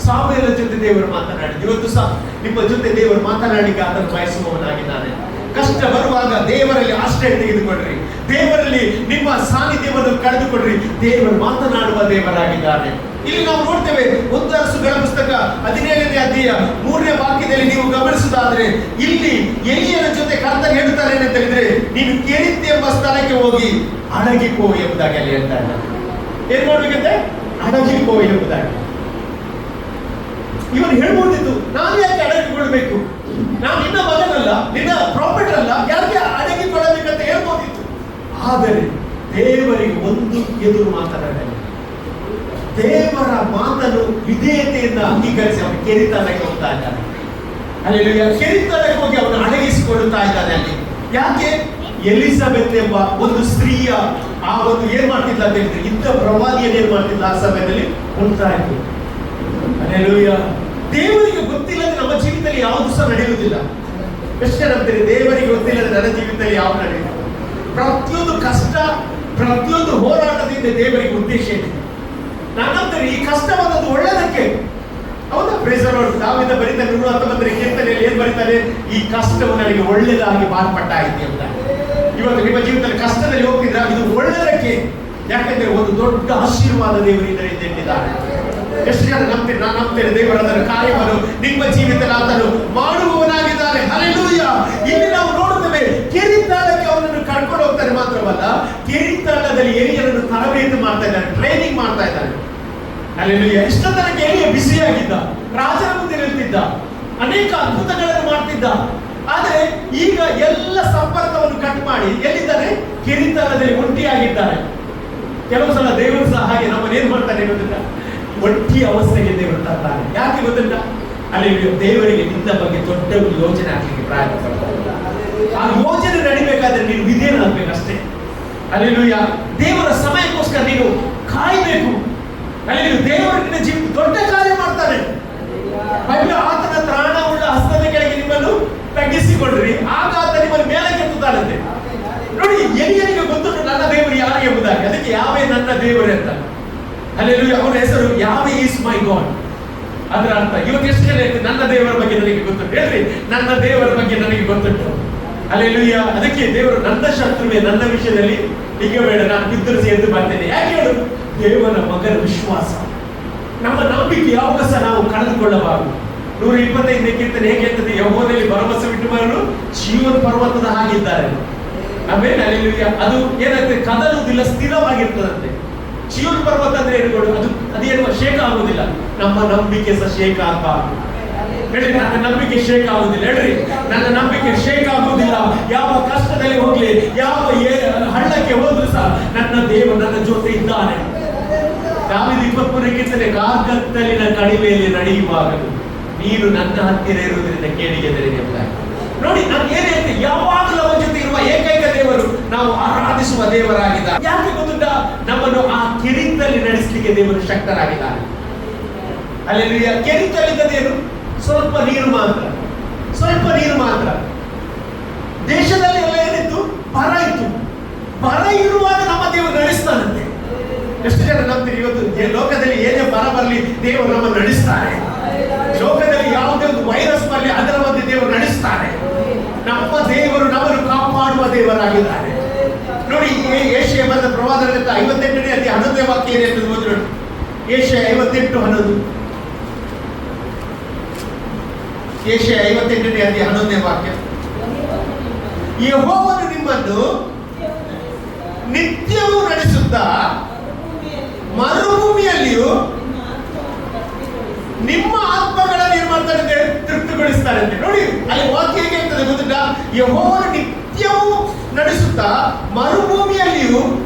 ಸಾಮುವೇಲ ಜೊತೆ ದೇವರು ಮಾತನಾಡಿದ. ಇವತ್ತು ಸಹ ನಿಮ್ಮ ಜೊತೆ ದೇವರು ಮಾತನಾಡಿಗೆ ಆತನು ಬಯಸುವವನಾಗಿದ್ದಾನೆ. ಕಷ್ಟ ಬರುವಾಗ ದೇವರಲ್ಲಿ ಆಶ್ರಯ ತೆಗೆದುಕೊಡ್ರಿ, ದೇವರಲ್ಲಿ ನಿಮ್ಮ ಸಾನ್ನಿಧ್ಯವನ್ನು ಕಳೆದುಕೊಡ್ರಿ. ದೇವರು ಮಾತನಾಡುವ ದೇವರಾಗಿದ್ದಾನೆ. ಇಲ್ಲಿ ನಾವು ನೋಡ್ತೇವೆ 1 ಅರಸುಗಳ ಪುಸ್ತಕ 17ನೇ ಅಧ್ಯಾಯ 3ನೇ ವಾಕ್ಯದಲ್ಲಿ ನೀವು ಗಮನಿಸುವುದಾದ್ರೆ, ಇಲ್ಲಿ ಎಲೀಯನ ಜೊತೆ ಕರ್ತನು ಹೇಳುತ್ತಾರೆ ಅಂತ ಹೇಳಿದ್ರೆ, ನೀನು ಕೇಳಿದ್ದೆ ಎಂಬ ಸ್ಥಳಕ್ಕೆ ಹೋಗಿ ಅಡಗಿಕೋ ಎಂಬುದಾಗಿ ಅಲ್ಲಿ ಹೇಳ್ತಾ ಇದ್ದಾರೆ. ಏನ್ ಮಾಡ್ಬೇಕಂತೆ? ಅಡಗಿಕೋ ಎಂಬುದಾಗಿ. ಇವನು ಹೇಳ್ಬೋದಿತ್ತು, ನಾನು ಯಾಕೆ ಅಡಗಿಕೊಳ್ಬೇಕು, ನಾನು ನಿನ್ನ ಮಗನಲ್ಲ, ನಿನ್ನ ಪ್ರಾಫಿಟ್ ಅಲ್ಲ, ಯಾಕೆ ಅಡಗಿಕೊಳ್ಳಬೇಕಂತ ಹೇಳ್ಬೋದಿತ್ತು. ಆದರೆ ದೇವರಿಗೆ ಒಂದು ಎದುರು ಮಾತನಾಡಲಿ. ದೇವರ ಮಾತನ್ನು ವಿಧೇಯತೆಯಿಂದ ಅಂಗೀಕರಿಸಿ ಅವನು ಕೆರಿತನಕ್ಕೆ ಹೋಗ್ತಾ ಇದ್ದಾನೆ. ಅಲ್ಲಿ ಕೆರಿತನಕ್ಕೆ ಹೋಗಿ ಅವನು ಅಡಗಿಸಿಕೊಳ್ಳುತ್ತಾ ಇದ್ದಾನೆ. ಅಲ್ಲಿ ಯಾಕೆ? ಎಲಿಸಬೆತ್ ಎಂಬ ಒಂದು ಸ್ತ್ರೀಯ ಆ ಒಂದು ಏನ್ ಮಾಡ್ತಿದ್ದ ಅಂತ ಹೇಳಿದ್ರೆ, ಇಂಥ ಪ್ರವಾದಿಯನ್ನು ಏನ್ ಮಾಡ್ತಿದ್ದ ಆ ಸಮಯದಲ್ಲಿ ಉಂಟಾ ಇತ್ತು. ಹಲ್ಲೆಲೂಯಾ. ದೇವರಿಗೆ ಗೊತ್ತಿಲ್ಲದೆ ನಮ್ಮ ಜೀವಿತದಲ್ಲಿ ಯಾವುದು ಸಹ ನಡೆಯುವುದಿಲ್ಲ. ಎಷ್ಟು ಜನ ಅಂತೀರಿ ದೇವರಿಗೆ ಗೊತ್ತಿಲ್ಲದೆ ನನ್ನ ಜೀವಿತದಲ್ಲಿ ಯಾವುದು ನಡೆಯುವುದು? ಪ್ರತಿಯೊಂದು ಕಷ್ಟ, ಪ್ರತಿಯೊಂದು ಹೋರಾಟದಿಂದ ದೇವರಿಗೆ ಉದ್ದೇಶ ಇದೆ. ನಾನಂತಾರೆ ಈ ಕಷ್ಟವಾದದ್ದು ಒಳ್ಳೆದಕ್ಕೆ. ಹೌದಾ? Praise the lord. ದಾವೀದ ಬರೀತಾನೆ 119ನೇ ಕೀರ್ತನೆಯಲ್ಲಿ ಏನ್ ಬರೀತಾನೆ? ಈ ಕಷ್ಟವು ನನಗೆ ಒಳ್ಳೆದಾಗಿ ಮಾರ್ಪಟ್ಟಾಯಿತು ಅಂತ. ಇವತ್ತು ನಿಮ್ಮ ಜೀವಿತದಲ್ಲಿ ಕಷ್ಟದಲ್ಲಿ ಹೋಗ್ತಿದ್ರೆ ಇದು ಒಳ್ಳೆದಕ್ಕೆ. ಯಾಕಂದ್ರೆ ಒಂದು ದೊಡ್ಡ ಆಶೀರ್ವಾದ ದೇವರಿಂದ ಇಟ್ಟಿದ್ದಾನೆ. ಎಷ್ಟು ಜನ ನಂಬ್ತೀರಿ? ನಾನು ನಂಬ್ತೇನೆ ದೇವರ ಅದರ ಕಾರ್ಯವನ್ನು ನಿಮ್ಮ ಜೀವಿತದಲ್ಲಿ ಆತನು ಮಾಡುವವನಾಗಿದ್ದಾನೆ. ಹಲ್ಲೆಲೂಯಾ. ಇಲ್ಲಿ ನಾವು ನೋಡುತ್ತೇವೆ, ಕಿರೀತಾಳಕ್ಕೆ ಅವನನ್ನು ಕರ್ಕೊಂಡು ಹೋಗ್ತಾರೆ. ಮಾತ್ರವಲ್ಲ, ಕಿರೀತಾಳದಲ್ಲಿ ಎಲಿಯನನ್ನು ತರಬೇತಿ ಮಾಡ್ತಾ ಇದ್ದಾನೆ, ಟ್ರೈನಿಂಗ್ ಮಾಡ್ತಾ ಇದ್ದಾನೆ. ಹಲ್ಲೆಲೂಯಾ. ಇಷ್ಟ ತನಕ ಎಲಿಯ ಬಿಸಿಯಾಗಿದ್ದ, ರಾಜನ ಮುಂದೆ ನಿಲ್ತಿದ್ದ, ಅನೇಕ ಅದ್ಭುತಗಳನ್ನು ಮಾಡ್ತಿದ್ದ. ಆದರೆ ಈಗ ಎಲ್ಲ ಸಂಪರ್ಕವನ್ನು ಕಟ್ ಮಾಡಿ ಎಲ್ಲಿದ್ದಾನೆ? ಕಿರೀತಾಳದಲ್ಲಿ ಒಂಟಿಯಾಗಿದ್ದಾನೆ. ಕೆಲವು ಸಲ ದೇವರು ಸಹ ಹಾಗೆ ನಮ್ಮನ್ನು ಏನ್ ಮಾಡ್ತಾನೆ ಗೊತ್ತಿಲ್ಲ, ಒಟ್ಟಿ ಅವಸ್ಥೆಗೆ ದೇವರು ತರ್ತಾನೆ. ಯಾಕೆ ಗೊತ್ತಿಲ್ಲ? ಅಲ್ಲಿ ದೇವರಿಗೆ ನಿನ್ನ ಬಗ್ಗೆ ದೊಡ್ಡ ಯೋಜನೆ ಹಾಕಲಿಕ್ಕೆ ಪ್ರಯತ್ನ ಪಡ್ತಾರೆ. ಆ ಯೋಜನೆ ನಡಿಬೇಕಾದ್ರೆ ನೀನು ವಿಧೇಯನಾಗಬೇಕಷ್ಟೇ. ಅಲ್ಲೆಲೂಯಾ. ದೇವರ ಸಮಯಕ್ಕೋಸ್ಕರ ನೀನು ಕಾಯಬೇಕು. ಅಲ್ಲಿ ದೇವರು ನಿನ್ನ ಜೀವಿತ ದೊಡ್ಡ ಕಾರ್ಯ ಮಾಡ್ತಾನೆ. ಆತನ ತ್ರಾಣವುಳ್ಳ ಹಸ್ತದ ಕೆಳಗೆ ನಿಮ್ಮನ್ನು ತಗ್ಗಿಸಿಕೊಂಡ್ರಿ, ಆಗ ಆತ ನಿಮ್ಮನ್ನು ಮೇಲಕ್ಕೆ ಎತ್ತುತ್ತಾನಂತೆ. ನೋಡಿ, ಎಲಿಯನಿಗೆ ಗೊತ್ತುಂಟು ನನ್ನ ದೇವರು ಯಾರು ಎಂಬುದಾಗಿ. ಅದಕ್ಕೆ ಯಾವೇ ನನ್ನ ದೇವರು ಅಂತ. ಹಲ್ಲೆಲೂಯಾ. ಅವನ ಹೆಸರು ಯಾವೇ ಈಸ್ ಮೈ ಗಾಡ್. ಅದರ ಅರ್ಥ ಇವತ್ತು ಎಷ್ಟು ಜನ ಹೇಳ್ತಾರೆ ನನ್ನ ದೇವರ ಬಗ್ಗೆ ನನಗೆ ಗೊತ್ತುಂಟು. ಹೇಳ್ರಿ, ನನ್ನ ದೇವರ ಬಗ್ಗೆ ನನಗೆ ಗೊತ್ತುಂಟು. ಹಲ್ಲೆಲೂಯಾ. ಅದಕ್ಕೆ ದೇವರು ನನ್ನ ಶತ್ರುವೆ ನನ್ನ ವಿಷಯದಲ್ಲಿ ಈಗ ಬೇಡ, ನಾನು ಬಿತ್ತರಿಸಿ ಎಂದು ಬರ್ತೇನೆ. ಯಾಕೆ ಹೇಳು? ದೇವರ ಮಗನ ವಿಶ್ವಾಸ, ನಮ್ಮ ನಂಬಿಕೆ ಯಾವಾಗ ಸಹ ನಾವು ಕಳೆದುಕೊಳ್ಳಬಾರದು. 125ನೇ ಕೀರ್ತನೆ ಹೇಗೆ ಹೇಳ್ತದೆ? ಯೆಹೋವನಲ್ಲಿ ಭರವಸೆ ಬಿಟ್ಟುವವರು ಜೀವನ ಪರ್ವತದ ಹಾಗಿದ್ದಾರೆ. ಆಮೇಲೆ ಹಲ್ಲೆಲೂಯಾ. ಅದು ಏನಾಗ್ತದೆ? ಕದಲುವುದಿಲ್ಲ, ಸ್ಥಿರವಾಗಿರ್ತದಂತೆ. ಜೀವನ ಪರ್ವತ ಅಂದ್ರೆ ಏನು? ಅದೇನು ಶೇಕ ಆಗುವುದಿಲ್ಲ. ನಮ್ಮ ನಂಬಿಕೆ ಸಹ ಶೇಕ ಆಗಬಾರದು. ಹೇಳಿ, ನನ್ನ ನಂಬಿಕೆ ಶೇಕ ಆಗುವುದಿಲ್ಲ. ಹೇಳ್ರಿ, ನನ್ನ ನಂಬಿಕೆ ಶೇಕ ಆಗುವುದಿಲ್ಲ. ಯಾವ ಕಷ್ಟದಲ್ಲಿ ಹೋಗ್ಲಿ, ಯಾವ ಹಳ್ಳಕ್ಕೆ ಹೋದ್ರು ಸಹ ನನ್ನ ದೇವರು ನನ್ನ ಜೊತೆ ಇದ್ದಾನೆ. ದಾವೀದ 23ನೇ ಕೀರ್ತನೆ, ಕಾರ್ಗತ್ತಲಿನ ಕಣಿವೆಯಲ್ಲಿ ನಡೆಯುವಾಗಲೂ ನೀನು ನನ್ನ ಹತ್ತಿರ ಇರುವುದರಿಂದ ಕೇಡಿಗೆ ಎಂಬುದಾಗಿ. ನೋಡಿ, ನಾನು ಏನ್ ಹೇಳ್ತೀನಿ, ಯಾವಾಗಲೂ ಅವನ ಜೊತೆ ಇರುವ ಏಕೈಕ ದೇವರು ನಾವು ಆರಾಧಿಸುವ ದೇವರಾಗಿದ್ದಾರೆ. ಯಾಕೆ ಗೊತ್ತುಂಟ? ನಮ್ಮನ್ನು ಆ ಕಿರೀಟದಲ್ಲಿ ನಡೆಸಲಿಕ್ಕೆ ದೇವರು ಶಕ್ತರಾಗಿದ್ದಾರೆ. ಹಲ್ಲೆಲೂಯಾ. ಕಿರೀಟದಲ್ಲಿದ್ದೇನು? ಸ್ವಲ್ಪ ನೀರು ಮಾತ್ರ, ಸ್ವಲ್ಪ ನೀರು ಮಾತ್ರ. ದೇಶದಲ್ಲಿ ಎಲ್ಲ ಏನಿತ್ತು? ಬರ ಇತ್ತು. ಬರ ಇರುವಾಗ ನಮ್ಮ ದೇವರು ನಡೆಸ್ತಾನಂತೆ. ಎಷ್ಟು ಜನ ನಂಬ್ತೀರಿ? ಇವತ್ತು ಲೋಕದಲ್ಲಿ ಏನೇ ಬರ ಬರಲಿ ದೇವರು ನಮ್ಮನ್ನು ನಡೆಸ್ತಾರೆ. ಲೋಕದಲ್ಲಿ ಯಾವುದೇ ಒಂದು ವೈರಸ್ ಬರಲಿ ಅದರ ಮಧ್ಯೆ ದೇವರು ನಡೆಸ್ತಾರೆ. ನಮ್ಮ ದೇವರು ನಮ್ಮನ್ನು ಕಾಪಾಡುವ ದೇವರಾಗಿದ್ದಾರೆ. ನೋಡಿ, ಯೆಶಾಯ ಬರೆದ ಪ್ರವಾದನ 58ನೇ ಅಧ್ಯಾಯ 11ನೇ ವಾಕ್ಯ ಏನೆಂದು ಓದಿ. ಯೆಶಾಯ 58:11. ಯೆಶಾಯ 58ನೇ ಅಧ್ಯಾಯ 11ನೇ ವಾಕ್ಯ. ಯೆಹೋವನು ನಿಮ್ಮನ್ನು ನಿತ್ಯವೂ ನಡೆಸುತ್ತಾ ಮರುಭೂಮಿಯಲ್ಲಿಯೂ ನಿಮ್ಮ ಆತ್ಮಗಳನ್ನು ಏನ್ ಮಾಡ್ತಾರಂತೆ? ತೃಪ್ತಿಗೊಳಿಸ್ತಾರಂತೆ. ನೋಡಿ, ಅಲ್ಲಿ ವಾಕ್ಯ ಹೇಗೆ ಹೇಳ್ತದೆ ಗೊತ್ತಿಲ್ಲ? ಯೆಹೋವನು ನಿತ್ಯವೂ ನಡೆಸುತ್ತಾ ಮರುಭೂಮಿಯಲ್ಲಿಯೂ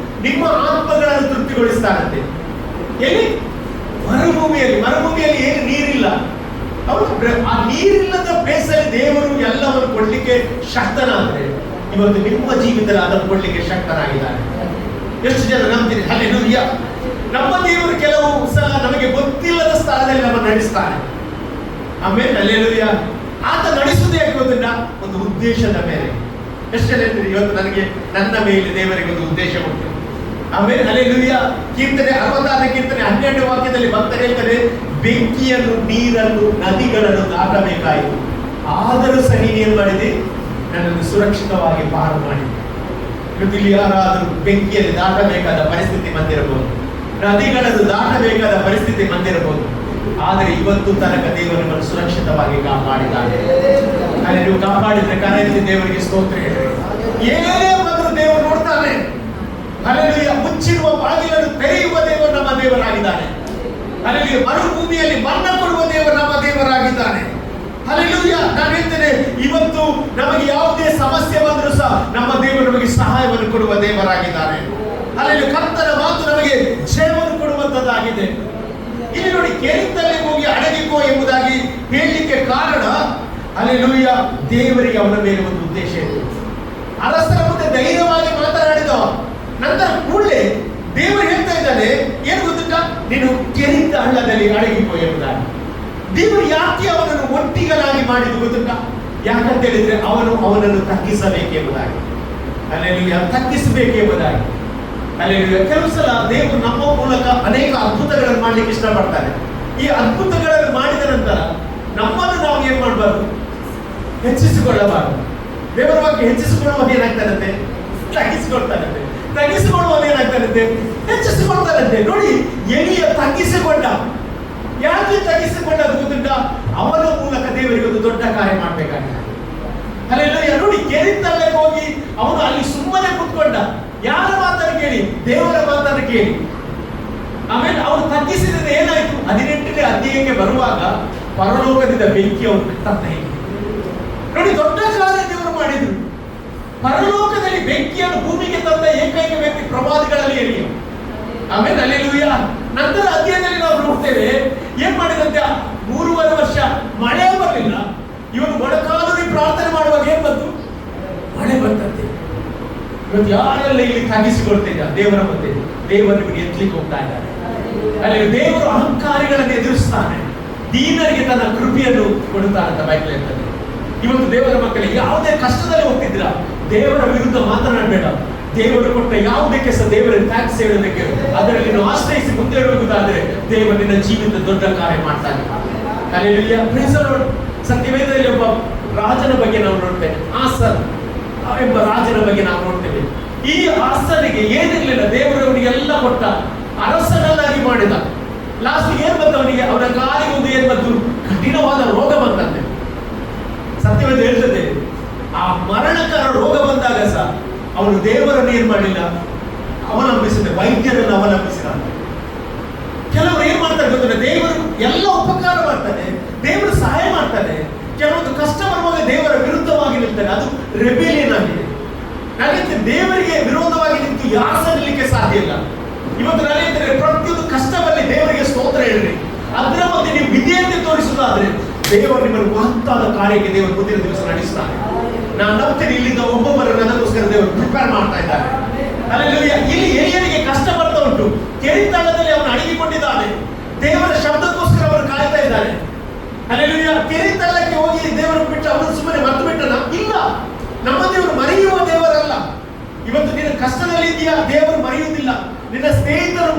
ನಿಮ್ಮ ಆತ್ಮಗಳನ್ನು ತೃಪ್ತಿಗೊಳಿಸ್ತಾರಂತೆ. ಎಲ್ಲಿ? ಮರುಭೂಮಿಯಲ್ಲಿ. ಮರುಭೂಮಿಯಲ್ಲಿ ಏನು ನೀರಿಲ್ಲ. ಹೌದು, ಆ ನೀರಿಲ್ಲದ ಪ್ಲೇಸಲ್ಲಿ ದೇವರು ಎಲ್ಲವನ್ನು ಕೊಡ್ಲಿಕ್ಕೆ ಶಕ್ತನಾದ್ರೆ ಇವತ್ತು ನಿಮ್ಮ ಜೀವಿತದಲ್ಲಿ ಅದನ್ನು ಕೊಡ್ಲಿಕ್ಕೆ ಶಕ್ತನಾಗಿದ್ದಾನೆ. ಎಷ್ಟು ಜನ ನಂಬ್ತೀರಿ? ಹಲ್ಲೆಲೂಯಾ. ನಮ್ಮ ದೇವರು ಕೆಲವು ಸಲ ನಮಗೆ ಗೊತ್ತಿಲ್ಲದ ಸ್ಥಳದಲ್ಲಿ ನಮ್ಮನ್ನು ನಡೆಸ್ತಾನೆ. ಆಮೇಲೆ ಹಲ್ಲೆಲೂಯಾ. ಆತ ನಡೆಸುವುದೇ ಯಾಕೆ ಗೊತ್ತಿಲ್ಲ? ಒಂದು ಉದ್ದೇಶದ ಮೇಲೆ. ಎಷ್ಟು ಜನ ಹೇಳ್ತೀರಿ? ಇವತ್ತು ನನಗೆ ನನ್ನ ಮೇಲೆ ದೇವರಿಗೆ ಒಂದು ಉದ್ದೇಶ ಉಂಟು. ಆಮೇಲೆ ಹಲ್ಲೆಲೂಯಾ. ಕೀರ್ತನೆ 66ನೇ ಕೀರ್ತನೆ 12ನೇ ವಾಕ್ಯದಲ್ಲಿ ಭಕ್ತರು ಹೇಳ್ತಾರೆ, ಬೆಂಕಿಯನ್ನು, ನೀರನ್ನು, ನದಿಗಳನ್ನು ದಾಟಬೇಕಾಯಿತು, ಆದರೂ ಸಹ ನೀನು ಏನ್ ಮಾಡಿದೆ? ನನ್ನನ್ನು ಸುರಕ್ಷಿತವಾಗಿ ಪಾರು ಮಾಡಿದೆ. ಇವತ್ತು ಇಲ್ಲಿ ಯಾರಾದರೂ ಬೆಂಕಿಯಲ್ಲಿ ದಾಟಬೇಕಾದ ಪರಿಸ್ಥಿತಿ ಬಂದಿರಬಹುದು, ನದಿಗಳನ್ನು ದಾಟಬೇಕಾದ ಪರಿಸ್ಥಿತಿ ಬಂದಿರಬಹುದು. ಆದರೆ ಇವತ್ತು ತನಕ ದೇವರು ನಿಮ್ಮನ್ನು ಸುರಕ್ಷಿತವಾಗಿ ಕಾಪಾಡಿದ್ದಾನೆ. ಅಲ್ಲಿ ನೀವು ಕಾಪಾಡಿದ್ರೆ ಕರೆಯಲ್ಲಿ ದೇವರಿಗೆ ಸ್ತೋತ್ರ ಹೇಳ್ರಿ. ಏನೇ ಬಂದರೂ ದೇವರು ನೋಡ್ತಾನೆ. ಹಲ್ಲೆಲೂಯಾ. ಮುಚ್ಚಿರುವ ಬಾಗಿಲನ್ನು ತೆರೆಯುವ ದೇವರು ನಮ್ಮ ದೇವರಾಗಿದ್ದಾನೆ. ಹಲ್ಲೆಲೂಯಾ. ಮರುಭೂಮಿಯಲ್ಲಿ ಮನ್ನ ಕೊಡುವ ದೇವರು ನಮ್ಮ ದೇವರಾಗಿದ್ದಾನೆ. ಹಲ್ಲೆಲೂಯಾ. ನಾನು ಹೇಳ್ತೇನೆ, ಇವತ್ತು ನಮಗೆ ಯಾವುದೇ ಸಮಸ್ಯೆ ಬಂದರೂ ಸಹ ನಮ್ಮ ದೇವರು ನಮಗೆ ಸಹಾಯವನ್ನು ಕೊಡುವ ದೇವರಾಗಿದ್ದಾನೆ. ಹಲ್ಲೆಲೂಯಾ. ಕರ್ತನ ಮಾತು ನಮಗೆ ಜಯವನ್ನು ಕೊಡುವಂತದ್ದಾಗಿದೆ. ಇಲ್ಲಿ ನೋಡಿ, ಕೇಳಿದಲ್ಲಿ ಹೋಗಿ ಅಡಗಿಕೋ ಎಂಬುದಾಗಿ ಹೇಳಲಿಕ್ಕೆ ಕಾರಣ, ಹಲ್ಲೆಲೂಯಾ, ದೇವರಿಗೆ ಅವನ ಮೇಲೆ ಒಂದು ಉದ್ದೇಶ ಇದೆ. ಅರಸರ ಮುಂದೆ ಧೈರ್ಯವಾಗಿ ಮಾತನಾಡಿದ, ನಂತರ ಕೂಡಲೇ ದೇವರು ಹೇಳ್ತಾ ಇದ್ದಾನೆ, ಏನು ಗೊತ್ತುಂಟಾ, ನೀನು ಕೆರೆತ ಹಳ್ಳದಲ್ಲಿ ಅಡಗಿಕೋ ಎಂಬುದಾಗಿ. ದೇವರು ಯಾಕೆ ಅವನನ್ನು ಒಟ್ಟಿಗನಾಗಿ ಮಾಡಿದ್ದು ಗೊತ್ತುಂಟಾ? ಯಾಕಂತ ಹೇಳಿದ್ರೆ ಅವನನ್ನು ತಗ್ಗಿಸಬೇಕೆಂಬುದಾಗಿ. ಅಲ್ಲೆಲ್ಲೂಯ್ಯ, ತಗ್ಗಿಸಬೇಕೆಂಬುದಾಗಿ. ಅಲ್ಲೆಲ್ಲೂಯ್ಯ. ಕೆಲವು ಸಲ ದೇವರು ನಮ್ಮ ಮೂಲಕ ಅನೇಕ ಅದ್ಭುತಗಳನ್ನು ಮಾಡ್ಲಿಕ್ಕೆ ಇಷ್ಟಪಡ್ತಾರೆ. ಈ ಅದ್ಭುತಗಳನ್ನು ಮಾಡಿದ ನಂತರ ನಮ್ಮನ್ನು ನಾವು ಏನ್ ಮಾಡಬಾರ್ದು? ಹೆಚ್ಚಿಸಿಕೊಳ್ಳಬಾರದು. ದೇವರ ಬಗ್ಗೆ ಹೆಚ್ಚಿಸಿಕೊಳ್ಳುವಾಗ ಏನಾಗ್ತಾರಂತೆ? ತಗ್ಗಿಸಿಕೊಳ್ತಾರಂತೆ. ತಗ್ಗಿಸಿಕೊಳ್ಳುವಾಗ ಏನಾಗ್ತಾರಂತೆ? ಹೆಚ್ಚಿಸಿಕೊಳ್ತಾರಂತೆ. ನೋಡಿ, ಎಲಿಯ ತಗ್ಗಿಸಿಕೊಂಡ. ಯಾಕೆ ತಗ್ಗಿಸಿಕೊಂಡ ಅದು ಗೊತ್ತುಂಟ? ಅವನ ಮೂಲಕ ದೇವರಿಗೆ ಒಂದು ದೊಡ್ಡ ಕಾರ್ಯ ಮಾಡ್ಬೇಕಾಗಿದೆ. ಅಲ್ಲೆಲ್ಲೂಯ್ಯ. ನೋಡಿ, ಕೆರೆತಲ್ಲಕ್ಕೆ ಹೋಗಿ ಅವನು ಅಲ್ಲಿ ಸುಮ್ಮನೆ ಕೂತ್ಕೊಂಡ. ಯಾರ ಮಾತನ್ನು ಕೇಳಿ? ದೇವರ ಮಾತನ್ನು ಕೇಳಿ. ಆಮೇಲೆ ಅವನು ತಗ್ಗಿಸಿದ್ರೆ ಏನಾಯ್ತು? 18ನೇ ಅಧ್ಯಾಯಕ್ಕೆ ಬರುವಾಗ ಪರಲೋಕದಿಂದ ಬೆಂಕಿ ಅವನು ಬಿಟ್ಟಂತ ಹೇಗೆ ನೋಡಿ, ದೊಡ್ಡ ಕಾರ್ಯ ದೇವರು ಮಾಡಿದ್ರು. ಪರಲೋಕದಲ್ಲಿ ಬೆಂಕಿಯನ್ನು ಭೂಮಿಗೆ ತಂದ ಏಕೈಕ ವ್ಯಕ್ತಿ ಪ್ರವಾದಿಗಳಲ್ಲಿ ಎಲಿಯ. ಆಮೇಲೆ ಅಲ್ಲೆಲ್ಲೂಯ್ಯ. ನಂತರ ಅಧ್ಯಾಯದಲ್ಲಿ ನಾವು ನೋಡ್ತೇವೆ, ಏನ್ ಮಾಡಿದಂತೆ 3.5 ವರ್ಷ ಮಳೆ ಬರಲಿಲ್ಲ. ಇವನು ಮೊಣಕಾಲೂರಿ ಪ್ರಾರ್ಥನೆ ಮಾಡುವಾಗ ಏನ್ ಬಂತು? ಮಳೆ ಬಂತಂತೆ. ಇವತ್ತು ಯಾರೆಲ್ಲ ಇಲ್ಲಿ ತಗ್ಗಿಸಿಕೊಳ್ತಿದ್ದ ದೇವರ ಮುಂದೆ, ದೇವರು ನಿಮಗೆ ಎತ್ತಲಿಕ್ಕೆ ಹೋಗ್ತಾ ಇದ್ದಾರೆ. ಅಲ್ಲಿ ದೇವರು ಅಹಂಕಾರಿಗಳನ್ನು ಎದುರಿಸ್ತಾನೆ, ದೀನರಿಗೆ ತನ್ನ ಕೃಪೆಯನ್ನು ಕೊಡುತ್ತಾನೆ ಅಂತ ಬೈಬಲ್ ಹೇಳ್ತದೆ. ಇವತ್ತು ದೇವರ ಮಕ್ಕಳಿಗೆ ಯಾವುದೇ ಕಷ್ಟದಲ್ಲಿ ಹೋಗ್ತಿದ್ರ ದೇವರ ವಿರುದ್ಧ ಮಾತನಾಡಬೇಡ. ದೇವರು ಕೊಟ್ಟ ಯಾವುದೇ ಕೆಲಸ ದೇವರಿಗೆ ಥ್ಯಾಂಕ್ಸ್ ಹೇಳಬೇಕು. ಅದರಲ್ಲಿ ನೀನು ಆಶ್ರಯಿಸಿ ಮುಂದೆ ಹೋಗುವುದಾದ್ರೆ ದೇವರು ನಿನ್ನ ಜೀವಿತ ದೊಡ್ಡ ಕಾರ್ಯ ಮಾಡ್ತಾನೆ. Hallelujah, praise the lord. ಸತ್ಯವೇದದಲ್ಲಿ ಒಬ್ಬ ರಾಜನ ಬಗ್ಗೆ ನಾವು ನೋಡ್ತೇವೆ, ಆಸರ್ ಎಂಬ ರಾಜನ ಬಗ್ಗೆ ನಾವು ನೋಡ್ತೇವೆ. ಈ ಆಸನಿಗೆ ಏನಿರಲಿಲ್ಲ, ದೇವರವನಿಗೆ ಎಲ್ಲ ಕೊಟ್ಟ, ಅರಸನನ್ನಾಗಿ ಮಾಡಿದ. ಲಾಸ್ಟ್ ಏನ್ ಬಂತ ಅವನಿಗೆ? ಅವನ ಕಾಲಿಗೆ ಒಂದು ಏನ್ ಬಂತು? ಕಠಿಣವಾದ ರೋಗ ಬಂದಂತೆ. ಸತ್ಯವೇದ ಹೇಳ್ತದೆ, ಆ ಮರಣಕರ ರೋಗ ಬಂದಾಗ ಸಹ ಅವನು ದೇವರನ್ನು ಏನ್ ಮಾಡಲಿಲ್ಲ, ಅವಲಂಬಿಸಿದ, ವೈದ್ಯರನ್ನು ಅವಲಂಬಿಸಿದ. ಕೆಲವರು ಏನ್ ಮಾಡ್ತಾರೆ ಗೊತ್ತಿಲ್ಲ, ದೇವರು ಎಲ್ಲ ಉಪಕಾರ ಮಾಡ್ತಾನೆ, ದೇವರು ಸಹಾಯ ಮಾಡ್ತಾನೆ. ಕೆಲವೊಂದು ಕಷ್ಟ ಬರುವಾಗ ದೇವರ ವಿರುದ್ಧವಾಗಿ ನಿಲ್ತಾನೆ. ಅದು ರೆಬೆಲಿಯನ್ ಆಗಿದೆ. ನನಗೆ ದೇವರಿಗೆ ವಿರೋಧವಾಗಿ ನಿಂತು ಯಾರು ಸರಿಲಿಕ್ಕೆ ಸಾಧ್ಯ ಇಲ್ಲ. ಇವತ್ತು ನನಗೆ ಪ್ರತಿಯೊಂದು ಕಷ್ಟ ಬರಲಿ ದೇವರಿಗೆ ಸ್ತೋತ್ರ ಹೇಳ್ರಿ. ಅದರ ಮಧ್ಯೆ ನೀವು ವಿಧೇಯತೆ ತೋರಿಸುವುದಾದ್ರೆ ದೇವರು ನಿಮ್ಮನ್ನು ಮಹತ್ತಾದ ಕಾರ್ಯಕ್ಕೆ ದೇವರು ಮುಂದಿನ ದಿವಸ ನಡೆಸ್ತಾನೆ. ನಾನು ನಂಬ್ತೇನೆ, ಇಲ್ಲಿಂದ ಒಬ್ಬೊಬ್ಬರು ನನಗೋಸ್ಕರ ದೇವರು ಪ್ರಿಪೇರ್ ಮಾಡ್ತಾ ಇದ್ದಾರೆ. ಅಲ್ಲೆಲ್ಲೂಯ್ಯ. ಇಲ್ಲಿ ಎಲಿಯನಿಗೆ ಕಷ್ಟ ಬರ್ತಾ ಉಂಟು. ಕೆರೆತಳ್ಳದಲ್ಲಿ ಅವನು ಅಡಗಿಕೊಂಡಿದ್ದಾನೆ. ದೇವರ ಶಬ್ದಕ್ಕೋಸ್ಕರ ಅವರು ಕಾಯ್ತಾ ಇದ್ದಾರೆ. ಅಲ್ಲೆಲ್ಲೂಯ್ಯ. ಕೆರೆತಳ್ಳಕ್ಕೆ ಹೋಗಿ ದೇವರು ಬಿಟ್ಟು ಅವನು ಸುಮ್ಮನೆ ಮರೆತು ಬಿಟ್ಟನ? ಇಲ್ಲ, ನಮ್ಮ ದೇವರು ಮರೆಯುವ ದೇವರಲ್ಲ. ಇವತ್ತು ನೀನು ಕಷ್ಟದಲ್ಲಿ ಇದೆಯಾ, ದೇವರು ಮರೆಯುವುದಿಲ್ಲ. ನಿನ್ನ ಸ್ನೇಹಿತರು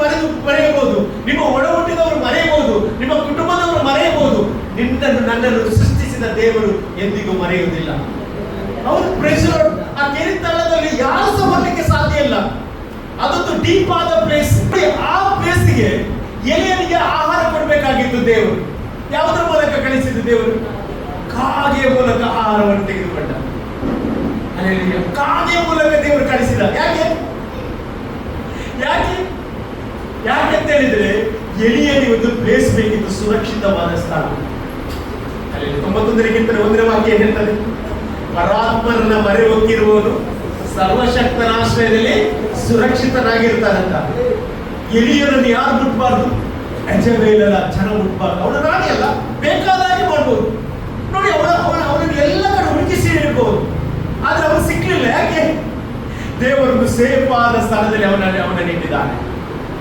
ಮರೆಯಬಹುದು, ನಿಮ್ಮ ಒಡಹುಟ್ಟಿದವರು ಮರೆಯಬಹುದು, ನಿಮ್ಮ ಕುಟುಂಬದವರು ಮರೆಯಬಹುದು. ನಿನ್ನನ್ನು ನನ್ನನ್ನು ಸೃಷ್ಟಿಸಿದ ದೇವರು ಎಂದಿಗೂ ಮರೆಯುವುದಿಲ್ಲ. ಅವರು ಪ್ರೆಷರ್ ಆ ಕೆರೆತಳ್ಳದಲ್ಲಿ ಯಾರು ಸಹ ಬರ್ಲಿಕ್ಕೆ ಸಾಧ್ಯ ಇಲ್ಲ. ಅದೊಂದು ಡೀಪ್ ಆದ ಪ್ಲೇಸ್. ಆ ಪ್ಲೇಸ್ಗೆ ಎಲೆಯನಿಗೆ ಆಹಾರ ಕೊಡಬೇಕಾಗಿತ್ತು ದೇವರು. ಯಾವುದರ ಮೂಲಕ ಕಳಿಸಿದ್ದು ದೇವರು? ಕಾಗೆಯ ಮೂಲಕ ಆಹಾರವನ್ನು ತೆಗೆದುಕೊಂಡ. ಕಾಗೆಯ ಮೂಲಕ ದೇವರು ಕಳಿಸಿದ. ಯಾಕೆ ಯಾಕೆ ಯಾಕೆ ಅಂತ ಹೇಳಿದ್ರೆ ಎಲಿಯಲ್ಲಿ ಒಂದು ಪ್ಲೇಸ್ ಬೇಕಿತ್ತು, ಸುರಕ್ಷಿತವಾದ ಸ್ಥಳ. ಅಲ್ಲಿ 91ಗಿಂತ 1ನೇ ವಾಕ್ಯ ಹೇಳ್ತದೆ, ಪರಾತ್ಮರನ್ನ ಮರೆ ಹೊಕ್ಕಿರುವವನು ಸರ್ವಶಕ್ತನ ಆಶ್ರಯದಲ್ಲಿ ಸುರಕ್ಷಿತನಾಗಿರ್ತಾನಂತ. ಎಲಿಯರನ್ನು ಯಾರು ಮುಟ್ಬಾರ್ದು? ಯಜಬೇಲರ ಜನ ಮುಟ್ಬಾರ್ದು. ಅವನ ರಾಣಿ ಅಲ್ಲ, ಬೇಕಾದಾಗೆ ಮಾಡ್ಬೋದು. ನೋಡಿ, ಅವನನ್ನು ಎಲ್ಲ ಕಡೆ ಹುಡುಕಿಸಿ ಇಡ್ಬೋದು. ಆದ್ರೆ ಅವನು ಸಿಕ್ಲಿಲ್ಲ. ಯಾಕೆ? ದೇವರೊಂದು ಸೇಫ್ ಆದ ಸ್ಥಳದಲ್ಲಿ ಅವನನ್ನು ಇಟ್ಟಿದ್ದಾನೆ.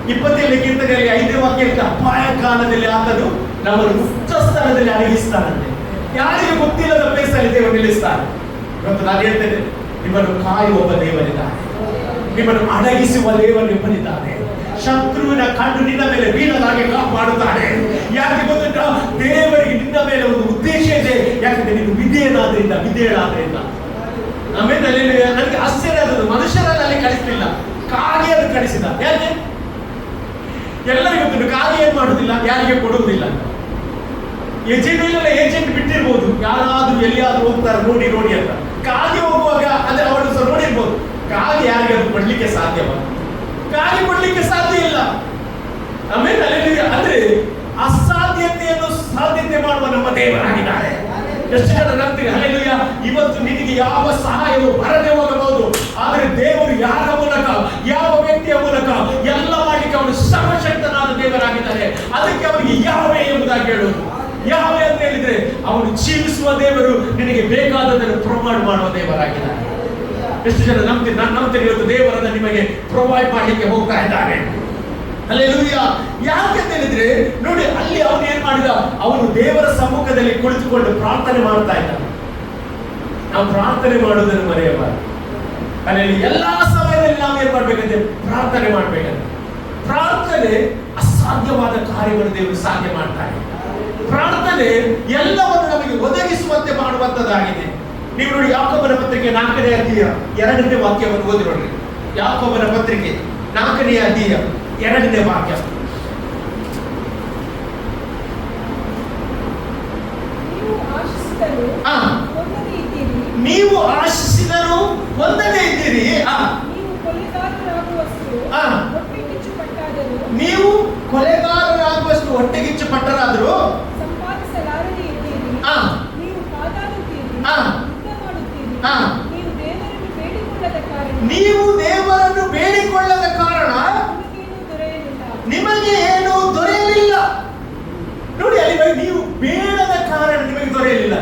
27ನೇ ಕೀರ್ತನೆಯಲ್ಲಿ 5ನೇ ವಾಕ್ಯ, ಅಪಾಯ ಕಾಲದಲ್ಲಿ ಆತನು ನಮ್ಮನ್ನು ಮುಕ್ತ ಸ್ಥಳದಲ್ಲಿ ಅಡಗಿಸ್ತಾನಂತೆ. ಯಾರಿಗೆ ಗೊತ್ತಿಲ್ಲದ ಪ್ಲೇಸ್ ಅಲ್ಲಿ ದೇವರು ನಿಲ್ಲಿಸ್ತಾನೆ. ಇವತ್ತು ನಾನು ಹೇಳ್ತೇನೆ, ನಿಮ್ಮನ್ನು ಕಾಯುವ ದೇವರಿದ್ದಾನೆ, ನಿಮ್ಮನ್ನು ಅಡಗಿಸುವ ದೇವರಿದ್ದಾನೆ. ಶತ್ರುವಿನ ಕಣ್ಣು ನಿನ್ನ ಮೇಲೆ ಬೀಳದಾಗೆ ಕಾಪಾಡುತ್ತಾನೆ. ಯಾಕೆ ಗೊತ್ತುಂಟ? ದೇವರಿಗೆ ನಿನ್ನ ಮೇಲೆ ಒಂದು ಉದ್ದೇಶ ಇದೆ. ಯಾಕಂದ್ರೆ ನೀನು ವಿಧೇಯಳಾದ್ರಿಂದ. ಆಮೇಲೆ ನನಗೆ ಆಶ್ಚರ್ಯ ಆದದ್ದು, ಮನುಷ್ಯರನ್ನ ಅಲ್ಲಿ ಕಳಿಸಲಿಲ್ಲ, ಕಾಗೆಯನ್ನು ಕಳಿಸಿದ. ಯಾಕೆ? ಎಲ್ಲರಿಗೂ ಗೊತ್ತುಂಟು, ಕಾಗೆ ಏನ್ ಮಾಡುವುದಿಲ್ಲ, ಯಾರಿಗೆ ಕೊಡುವುದಿಲ್ಲ. ಏಜೆಂಟ್ ಬಿಟ್ಟಿರ್ಬೋದು, ಯಾರಾದ್ರೂ ಎಲ್ಲಿಯಾದ್ರೂ ಹೋಗ್ತಾರೆ ನೋಡಿ ಅಂತ. ಕಾಗೆ ಹೋಗುವಾಗ ಅದೇ ಅವಳು ಸಹ ನೋಡಿರ್ಬೋದು. ಕಾಗೆ ಯಾರಿಗೆ ಅದು ಕೊಡ್ಲಿಕ್ಕೆ ಸಾಧ್ಯವ? ಕಾಗೆ ಕೊಡ್ಲಿಕ್ಕೆ ಸಾಧ್ಯ ಇಲ್ಲ. ಆಮೇಲೆ ಅಂದ್ರೆ ಅಸಾಧ್ಯತೆಯನ್ನು ಸಾಧ್ಯತೆ ಮಾಡುವ ನಮ್ಮ ದೇವರಾಗಿದ್ದಾರೆ. ಎಷ್ಟು ಜನ ನಂಬ್ತೀರಿ? ಹಲ್ಲೆಲೂಯ. ಇವತ್ತು ನಿನಗೆ ಯಾವ ಸಹಾಯವು ಬರದೆ ಹೋಗಬಹುದು, ಆದರೆ ದೇವರು ಯಾರ ಮೂಲಕ, ಯಾವ ವ್ಯಕ್ತಿಯ ಮೂಲಕ ಎಲ್ಲ ಮಾಡಲಿಕ್ಕೆ ಅವನು ಸರ್ವಶಕ್ತನಾದ ದೇವರಾಗಿದ್ದಾರೆ. ಅದಕ್ಕೆ ಅವನಿಗೆ ಯಾವೇ ಎಂಬುದಾಗಿ ಹೇಳುವುದು. ಯಾವೇ ಅಂತ ಹೇಳಿದ್ರೆ ಅವನು ಜೀವಿಸುವ ದೇವರು, ನಿನಗೆ ಬೇಕಾದದನ್ನು ಪ್ರಮಾಣ ಮಾಡುವ ದೇವರಾಗಿದ್ದಾನೆ. ಎಷ್ಟು ಜನ ನಂಬ್ತೀರಿ ಇವತ್ತು ದೇವರನ್ನ ನಿಮಗೆ ಪ್ರೊವೈಡ್ ಮಾಡಲಿಕ್ಕೆ ಹೋಗ್ತಾ ಇದ್ದಾನೆ. ಹಲ್ಲೆಲೂಯಾ. ಯಾಕೆಂತ ಹೇಳಿದ್ರೆ ನೋಡಿ, ಅಲ್ಲಿ ಅವನು ಏನ್ ಮಾಡಿದ, ಅವನು ದೇವರ ಸಮ್ಮುಖದಲ್ಲಿ ಕುಳಿತುಕೊಂಡು ಪ್ರಾರ್ಥನೆ ಮಾಡ್ತಾ ಇದ್ದ. ನಾವು ಪ್ರಾರ್ಥನೆ ಮಾಡುವುದನ್ನು ಮರೆಯಬಾರದು. ಅಲ್ಲಿ ಎಲ್ಲಾ ಸಮಯದಲ್ಲಿ ನಾವು ಏನ್ ಮಾಡ್ಬೇಕಂತೆ, ಪ್ರಾರ್ಥನೆ ಮಾಡ್ಬೇಕಂತ. ಪ್ರಾರ್ಥನೆ ಅಸಾಧ್ಯವಾದ ಕಾರ್ಯಗಳು ದೇವರು ಸಾಧ್ಯ ಮಾಡ್ತಾರೆ. ಪ್ರಾರ್ಥನೆ ಎಲ್ಲವನ್ನು ನಮಗೆ ಒದಗಿಸುವಂತೆ ಮಾಡುವಂತದ್ದಾಗಿದೆ. ನೀವು ನೋಡಿ, ಯಾಕೋಬನ ಪತ್ರಿಕೆ 4ನೇ ಅಧ್ಯಾಯ 2ನೇ ವಾಕ್ಯವನ್ನು ಓದಿ ನೋಡ್ರಿ. ಯಾಕೋಬನ ಪತ್ರಿಕೆ 4ನೇ ಅಧ್ಯಾಯ 2ನೇ ವಾಕ್ಯ. ನೀವು ಆಶಿಸಿದರೂ ಹೊಂದದೇ ಇದ್ದೀರಿ. ನೀವು ಕೊಲೆಗಾರರಾಗುವಷ್ಟು ಹೊಟ್ಟೆಗಿಚ್ಚು ಪಟ್ಟರಾದರೂ ನೀವು ದೇವರನ್ನು ಬೇಡಿಕೊಳ್ಳದ ಕಾರಣ ನಿಮಗೆ ಏನು ದೊರೆಯಲಿಲ್ಲ. ನೋಡಿ, ಅಲ್ಲಿ ನೀವು ಬೇಡದ ಕಾರಣ ನಿಮಗೆ ದೊರೆಯಲಿಲ್ಲ.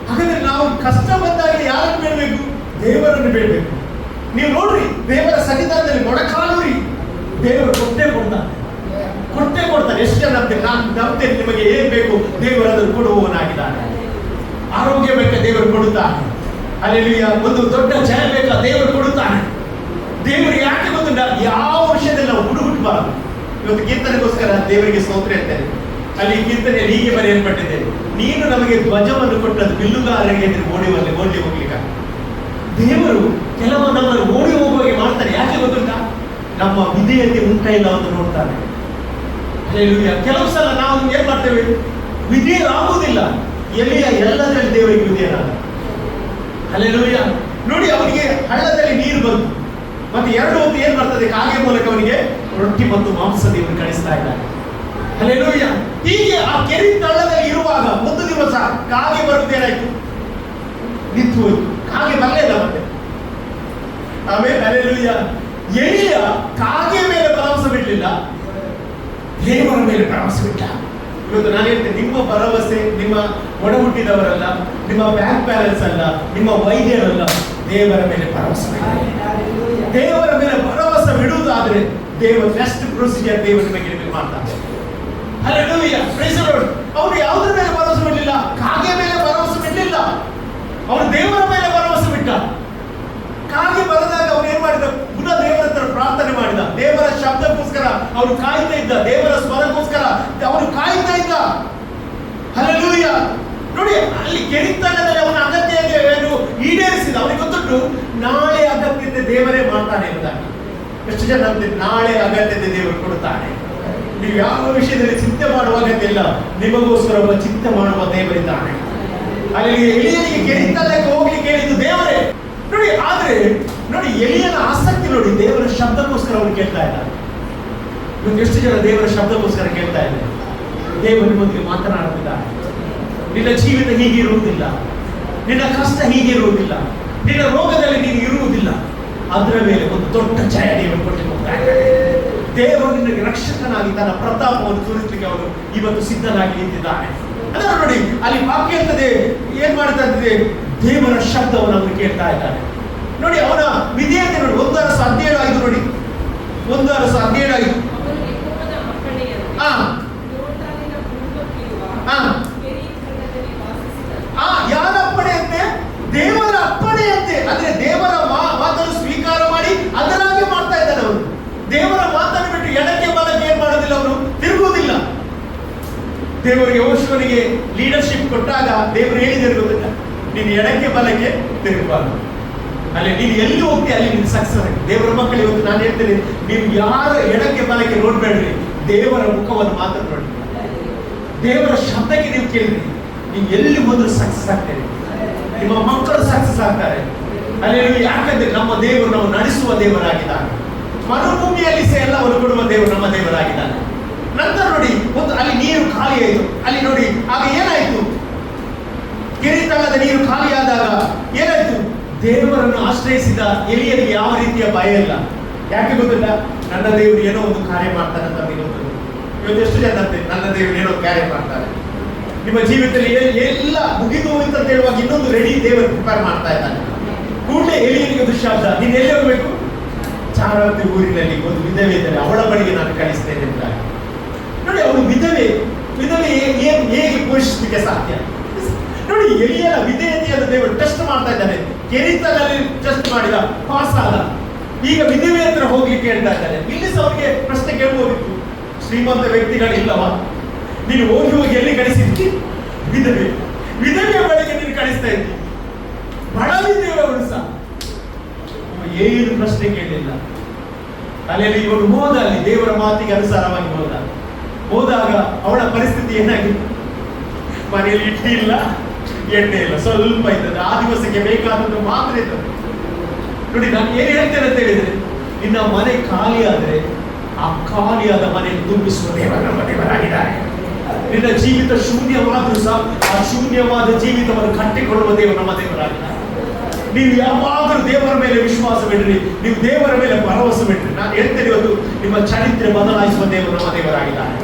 ಹಾಗಾದ್ರೆ ನಾವು ಕಷ್ಟ ಬಂದಾಗ ಯಾರನ್ನು ಬೇಡಬೇಕು? ದೇವರನ್ನು ಬೇಡಬೇಕು. ನೀವು ನೋಡ್ರಿ, ದೇವರ ಸನ್ನಿಧಾನದಲ್ಲಿ ಮೊಣಕಾಲೂರಿ, ದೇವರು ಕೊಟ್ಟೆ ಕೊಡ್ತಾನೆ. ಎಷ್ಟು ಜನ ನಾನು ನಂಬ್ತೇನೆ, ನಿಮಗೆ ಏನ್ ಬೇಕು ದೇವರು ಅದನ್ನು ಕೊಡುವವನಾಗಿದ್ದಾನೆ. ಆರೋಗ್ಯ ಬೇಕಾ ದೇವರು ಕೊಡುತ್ತಾನೆ. ಹಲ್ಲೆಲೂಯಾ. ಒಂದು ದೊಡ್ಡ ಜಯ ಬೇಕಾ ದೇವರು ಕೊಡುತ್ತಾನೆ. ದೇವರು ಯಾಕೆ ಗೊತ್ತಿಲ್ಲ, ಯಾವ ವಿಷಯದಲ್ಲಿ ನಾವು ಹುಡುಗಬಾರದು. ಇವತ್ತು ಕೀರ್ತನೆಗೋಸ್ಕರ ದೇವರಿಗೆ ಸ್ತೋತ್ರ ಇರ್ತೇನೆ. ಅಲ್ಲಿ ಕೀರ್ತನೆಯಲ್ಲಿ ಹೀಗೆ ಬರೆಯಲ್ಪಟ್ಟಿದೆ, ನೀನು ನಮಗೆ ಧ್ವಜವನ್ನು ಕೊಟ್ಟದ್ದು ಬಿಲ್ಲುಗಾರರಿಗೆ ಓಡಿ ಹೋಗ್ಲಿಕ್ಕೆ. ದೇವರು ಕೆಲವು ನಮ್ಮನ್ನು ಓಡಿ ಹೋಗುವಾಗೆ ಮಾಡ್ತಾರೆ. ಯಾಕೆ ಗೊತ್ತುಂಟಾ? ನಮ್ಮ ವಿಧೇಯತೆ ಉಂಟ ಇಲ್ಲ ಅಂತ ನೋಡ್ತಾನೆ. ಕೆಲವು ಸಲ ನಾವು ಏನ್ ಮಾಡ್ತೇವೆ, ವಿಧೇಯರಾಗುವುದಿಲ್ಲ. ಎಲ್ಲಿಯ ಎಲ್ಲದರಲ್ಲಿ ದೇವರಿಗೆ ವಿಧೇಯರಾದ. ಹಲ್ಲೆಲೂಯಾ. ನೋಡಿ, ಅವನಿಗೆ ಹಳ್ಳದಲ್ಲಿ ನೀರು ಬಂತು, ಮತ್ತೆ 2 ಹೊತ್ತು ಏನ್ ಬರ್ತದೆ, ಕಾಗೆ ಮೂಲಕ ಅವನಿಗೆ ರೊಟ್ಟಿ ಮತ್ತು ಮಾಂಸ ದೇವರು ಕಳಿಸ್ತಾ ಇದ್ದಾರೆ. ಹಲ್ಲೆಲೂಯಾ. ಹೀಗೆ ಆ ಕೆರೆ ತಳ್ಳದಲ್ಲಿ ಇರುವಾಗ ಒಂದು ದಿವಸ ಕಾಗೆ ಬರುತ್ತೇನಾಯ್ತು, ನಿಂತು ಹೋಯ್ತು. ಕಾಗೆ ಬರಲೇ ಇಲ್ಲ ಮತ್ತೆ. ಆಮೇಲೆ ಹಲ್ಲೆಲೂಯಾ, ಎಲಿಯ ಕಾಗೆ ಮೇಲೆ ಭರವಸೆ ಬಿಡಲಿಲ್ಲ, ದೇವರ ಮೇಲೆ ಭರವಸೆ ಬಿಟ್ಟ. ಇವತ್ತು ನಾನು ಹೇಳ್ತೇನೆ, ನಿಮ್ಮ ಭರವಸೆ ನಿಮ್ಮ ಒಡ ಹುಟ್ಟಿದವರಲ್ಲ, ನಿಮ್ಮ ಬ್ಯಾಂಕ್ ಬ್ಯಾಲೆನ್ಸ್ ಅಲ್ಲ, ನಿಮ್ಮ ವೈದ್ಯರಲ್ಲ, ದೇವರ ಮೇಲೆ ಭರವಸೆ ಬಿಡಿ. ದೇವರ ಮೇಲೆ ಭರವಸೆ ಬಿಡುವುದಾದ್ರೆ ದೇವರ ನೆಕ್ಸ್ಟ್ ಪ್ರೊಸೀಜರ್ ದೇವರ ಬಗ್ಗೆ ಮಾಡ್ತಾರೆ. Hallelujah, praise the lord. ಅವರು ಯಾವುದರ ಮೇಲೆ ಭರವಸೆ ಬಿಡಲಿಲ್ಲ, ಕಾಗೆ ಮೇಲೆ ಭರವಸೆ ಬಿಡಲಿಲ್ಲ, ಅವರು ದೇವರ ಮೇಲೆ ಭರವಸೆ ಬಿಟ್ಟ. ಕಾಗೆ ಬರದಾಗ ಅವನು ಏನ್ ಮಾಡಿದ, ಪುನಃ ದೇವರ ಹತ್ರ ಪ್ರಾರ್ಥನೆ ಮಾಡಿದ. ದೇವರ ಶಬ್ದಕ್ಕೋಸ್ಕರ ಅವನು ಕಾಯ್ತಾ ಇದ್ದ, ದೇವರ ಸ್ವರಕ್ಕೋಸ್ಕರ ಅವನು ಕಾಯ್ತಾ ಇದ್ದ. ಹಲ್ಲೆಲೂಯಾ. ನೋಡಿ, ಅಲ್ಲಿ ಕೆರಿತನದಲ್ಲಿ ಅವನ ಅಗತ್ಯತೆಯನ್ನು ಈಡೇರಿಸಿದ. ಅವನಿಗೆ ಗೊತ್ತುಂಟು, ನಾಳೆ ಅಗತ್ಯತೆ ದೇವರೇ ಮಾಡ್ತಾನೆ ಎಂಬುದಾಗಿ. ಎಷ್ಟು ಜನ ಅಂತೀರಿ, ನಾಳೆ ಅಗತ್ಯತೆ ದೇವರು ಕೊಡುತ್ತಾನೆ. ನೀವು ಯಾವ ವಿಷಯದಲ್ಲಿ ಚಿಂತೆ ಮಾಡುವ ಅಗತ್ಯ ಇಲ್ಲ, ನಿಮಗೋಸ್ಕರ ಒಬ್ಬ ಚಿಂತೆ ಮಾಡುವ ದೇವರಿದ್ದಾನೆ. ಅಲ್ಲಿ ಎಲಿಯನಿಗೆ ಕೆರಿತನಕ್ಕೆ ಹೋಗ್ಲಿಕ್ಕೆ ಹೇಳಿದ್ದು ದೇವರೇ. ನೋಡಿ, ಆದ್ರೆ ನೋಡಿ, ಎಲಿಯನ ಆಸಕ್ತಿ ನೋಡಿ, ದೇವರ ಶಬ್ದಕ್ಕೋಸ್ಕರ ಅವನು ಕೇಳ್ತಾ ಇದ್ದಾರೆ. ಇವತ್ತು ಎಷ್ಟು ಜನ ದೇವರ ಶಬ್ದಕ್ಕೋಸ್ಕರ ಕೇಳ್ತಾ ಇದ್ದಾರೆ. ದೇವರು ನಿಮ್ಮೊಂದಿಗೆ ಮಾತನಾಡುತ್ತಿದ್ದಾರೆ. ನಿನ್ನ ಜೀವಿತ ಹೀಗಿರುವುದಿಲ್ಲ, ನಿನ್ನ ಕಷ್ಟ ಹೀಗಿರುವುದಿಲ್ಲ, ನಿನ್ನ ರೋಗದಲ್ಲಿ ನೀನು ಇರುವುದಿಲ್ಲ. ಅದರ ಮೇಲೆ ಒಂದು ದೊಡ್ಡ ಜಯ ದೇವರು ಕೊಟ್ಟು ಹೋಗ್ತಾ ಇದ್ದಾರೆ. ದೇವರು ನಿನಗೆ ರಕ್ಷಕನಾಗಿ ತನ್ನ ಪ್ರತಾಪವನ್ನು ತೋರಿಸಲಿಕ್ಕೆ ಅವನು ಇವತ್ತು ಸಿದ್ಧನಾಗಿ ನಿಂತಿದ್ದಾನೆ. ಅದರ ನೋಡಿ, ಅಲ್ಲಿ ವಾಕ್ಯ ಇರ್ತದೆ, ಏನ್ ಮಾಡ್ತಾ ಇರ್ತದೆ, ದೇವರ ಶಬ್ದವನ್ನು ಅವನು ಕೇಳ್ತಾ ಇದ್ದಾನೆ. ನೋಡಿ, ಅವನ ವಿಧೇಯತೆ ನೋಡಿ. 1 ಅರಸು 17:5 ನೋಡಿ. 1 ಅರಸು 17:5. ಯಾರ ಅಪ್ಪಣೆಯಂತೆ? ದೇವರ ಅಪ್ಪಣೆಯಂತೆ. ಅಂದ್ರೆ ದೇವರ ಮಾತನ್ನು ಸ್ವೀಕಾರ ಮಾಡಿ ಅದರಾಗೆ ಮಾಡ್ತಾ ಇದ್ದಾನೆ ಅವನು. ದೇವರ ಮಾತನ್ನು ಬಿಟ್ಟು ಎಡಕ್ಕೆ ಬಲಕ್ಕೆ ಏನ್ ಮಾಡೋದಿಲ್ಲ, ಅವನು ತಿರುಗುವುದಿಲ್ಲ. ದೇವರು ಯೆಹೋಶುವನಿಗೆ ಲೀಡರ್ಶಿಪ್ ಕೊಟ್ಟಾಗ ದೇವರು ಹೇಳಿದರು ಗೊತ್ತಿಲ್ಲ, ನೀನು ಎಡಕ್ಕೆ ಬಲಕ್ಕೆ ತಿರುಗಬಾರದು. ಅಲ್ಲಿ ನೀನು ಎಲ್ಲಿ ಹೋಗ್ತಿ ಅಲ್ಲಿ ನೀನು ಸಕ್ಸಸ್ ಆಗಿ. ದೇವರ ಮಕ್ಕಳು ಇವತ್ತು ನಾನು ಹೇಳ್ತೇನೆ, ನೀವು ಯಾರ ಎಡಕ್ಕೆ ಬಲಕ್ಕೆ ನೋಡ್ಬೇಡ್ರಿ, ದೇವರ ಮುಖವನ್ನು ಮಾತ್ರ ನೋಡಿ. ದೇವರ ಶಬ್ದಕ್ಕೆ ನೀವು ಕೇಳಿದ್ರಿ, ನೀವು ಎಲ್ಲಿ ಹೋದ್ರೂ ಸಕ್ಸಸ್ ಆಗ್ತೇನೆ, ನಿಮ್ಮ ಮಕ್ಕಳು ಸಕ್ಸಸ್ ಆಗ್ತಾರೆ. ಅಲ್ಲಿ ಯಾಕಂದ್ರೆ ನಮ್ಮ ದೇವರು ನಾವು ನಡೆಸುವ ದೇವರಾಗಿದ್ದಾನೆ. ಮರುಭೂಮಿಯಲ್ಲಿ ಸಹ ಎಲ್ಲವನ್ನು ಕೊಡುವ ದೇವರು ನಮ್ಮ ದೇವರಾಗಿದ್ದಾನೆ. ನಂತರ ನೋಡಿ, ಒಂದು ಅಲ್ಲಿ ನೀರು ಖಾಲಿ ಆಯಿತು. ಅಲ್ಲಿ ನೋಡಿ, ಆಗ ಏನಾಯ್ತು, ಕೆರೆತಳದ ನೀರು ಖಾಲಿಯಾದಾಗ ಏನಾಯ್ತು, ದೇವರನ್ನು ಆಶ್ರಯಿಸಿದ ಎಲಿಯನಿಗೆ ಯಾವ ರೀತಿಯ ಭಯ ಇಲ್ಲ. ಯಾಕೆ ಗೊತ್ತಿಲ್ಲ, ನನ್ನ ದೇವರು ಏನೋ ಒಂದು ಕಾರ್ಯ ಮಾಡ್ತಾನೆ ಅಂತ ನಮಗೆ ಗೊತ್ತಿಲ್ಲ. ಇವತ್ತು ಎಷ್ಟು ಜನ ಅಂತೆ, ನನ್ನ ದೇವರು ಏನೋ ಕಾರ್ಯ ಮಾಡ್ತಾರೆ. ನಿಮ್ಮ ಜೀವಿತದಲ್ಲಿ ಎಲ್ಲ ಮುಗಿದು ಅಂತ ಹೇಳುವಾಗ ಇನ್ನೊಂದು ರೆಡಿ ದೇವರು ಪ್ರಿಪೇರ್ ಮಾಡ್ತಾ ಇದ್ದಾನೆ. ಕೂಡಲೇ ಎಲಿಯನಿಗೆ ಒಂದು ಶಬ್ದ, ನೀನು ಎಲ್ಲಿ ಹೋಗ್ಬೇಕು? ಚಾರಾವತಿ ಊರಿನಲ್ಲಿ ಒಂದು ವಿಧವೆ ಇದ್ದಾರೆ, ಅವಳ ಬಳಿಗೆ ನಾನು ಕಳಿಸ್ತೇನೆ ಅಂತ. ನೋಡಿ, ಅವಳು ವಿಧವೆ ಹೇಗೆ ಪೋಷಿಸಲಿಕ್ಕೆ ಸಾಧ್ಯ? ನೋಡಿ, ಎಲಿಯನ ವಿಧೇಯತೆಯನ್ನು ದೇವರು ಟೆಸ್ಟ್ ಮಾಡ್ತಾ ಇದ್ದಾನೆ. ಕೆರಿತದಲ್ಲಿ ಟೆಸ್ಟ್ ಮಾಡಿದ, ಪಾಸ್ ಆದ. ಈಗ ವಿಧವೆ ಹತ್ರ ಹೋಗ್ಲಿಕ್ಕೆ ಹೇಳ್ತಾ ಇದ್ದಾನೆ. ಇಲ್ಲಿ ಸಹ ಅವರಿಗೆ ಪ್ರಶ್ನೆ ಕೇಳ್ಬೋದಿತ್ತು, ಶ್ರೀಮಂತ ವ್ಯಕ್ತಿಗಳಿಲ್ಲವ, ನೀನು ಹೋಗಿ ಎಲ್ಲಿ ಕಳಿಸಿದ್ದಿ? ವಿಧವೆಯ ಬಳಿಗೆ ನೀನು ಕಳಿಸ್ತಾ ಇದ್ದಿ. ಬಡವಿದ್ದೇವೆ ಅವಳು ಸಹ ಏನು ಪ್ರಶ್ನೆ ಕೇಳಲಿಲ್ಲ. ಅಲ್ಲೆಲ್ಲಿ ಇವನು ಹೋದ, ಅಲ್ಲಿ ದೇವರ ಮಾತಿಗೆ ಅನುಸಾರವಾಗಿ ಹೋದಾಗ ಅವಳ ಪರಿಸ್ಥಿತಿ ಏನಾಗಿತ್ತು? ಮನೆಯಲ್ಲಿ ಇಡ್ಲಿ ಇಲ್ಲ, ಎಣ್ಣೆ ಇಲ್ಲ, ಸ್ವಲ್ಪ ಇದ್ದದ್ದು, ಆ ದಿವಸಕ್ಕೆ ಬೇಕಾದದ್ದು ಮಾತ್ರ ಇದ್ದದ್ದು. ನೋಡಿ, ನಾನು ಏನು ಹೇಳ್ತೇನೆ ಅಂತ ಹೇಳಿದ್ರೆ, ನಿನ್ನ ಮನೆ ಖಾಲಿ ಆದ್ರೆ ಆ ಖಾಲಿಯಾದ ಮನೆಯನ್ನು ತುಂಬಿಸುವ ದೇವರು ನಮ್ಮ ದೇವರಾಗಿದ್ದಾರೆ. ನಿನ್ನ ಜೀವಿತ ಶೂನ್ಯವಾದರೂ ಸಹ ಆ ಶೂನ್ಯವಾದ ಜೀವಿತವನ್ನು ಕಟ್ಟಿಕೊಳ್ಳುವ ದೇವರು ನಮ್ಮ ದೇವರಾಗಿದ್ದಾರೆ. ನೀವು ಯಾವಾಗಲೂ ದೇವರ ಮೇಲೆ ವಿಶ್ವಾಸವಿಡ್ರಿ, ನೀವು ದೇವರ ಮೇಲೆ ಭರವಸೆ ಬಿಡ್ರಿ. ನಾನು ಹೇಳ್ತೇನೆ, ಇವತ್ತು ನಿಮ್ಮ ಚರಿತ್ರೆ ಬದಲಾಯಿಸುವ ದೇವರು ನಮ್ಮ ದೇವರಾಗಿದ್ದಾರೆ.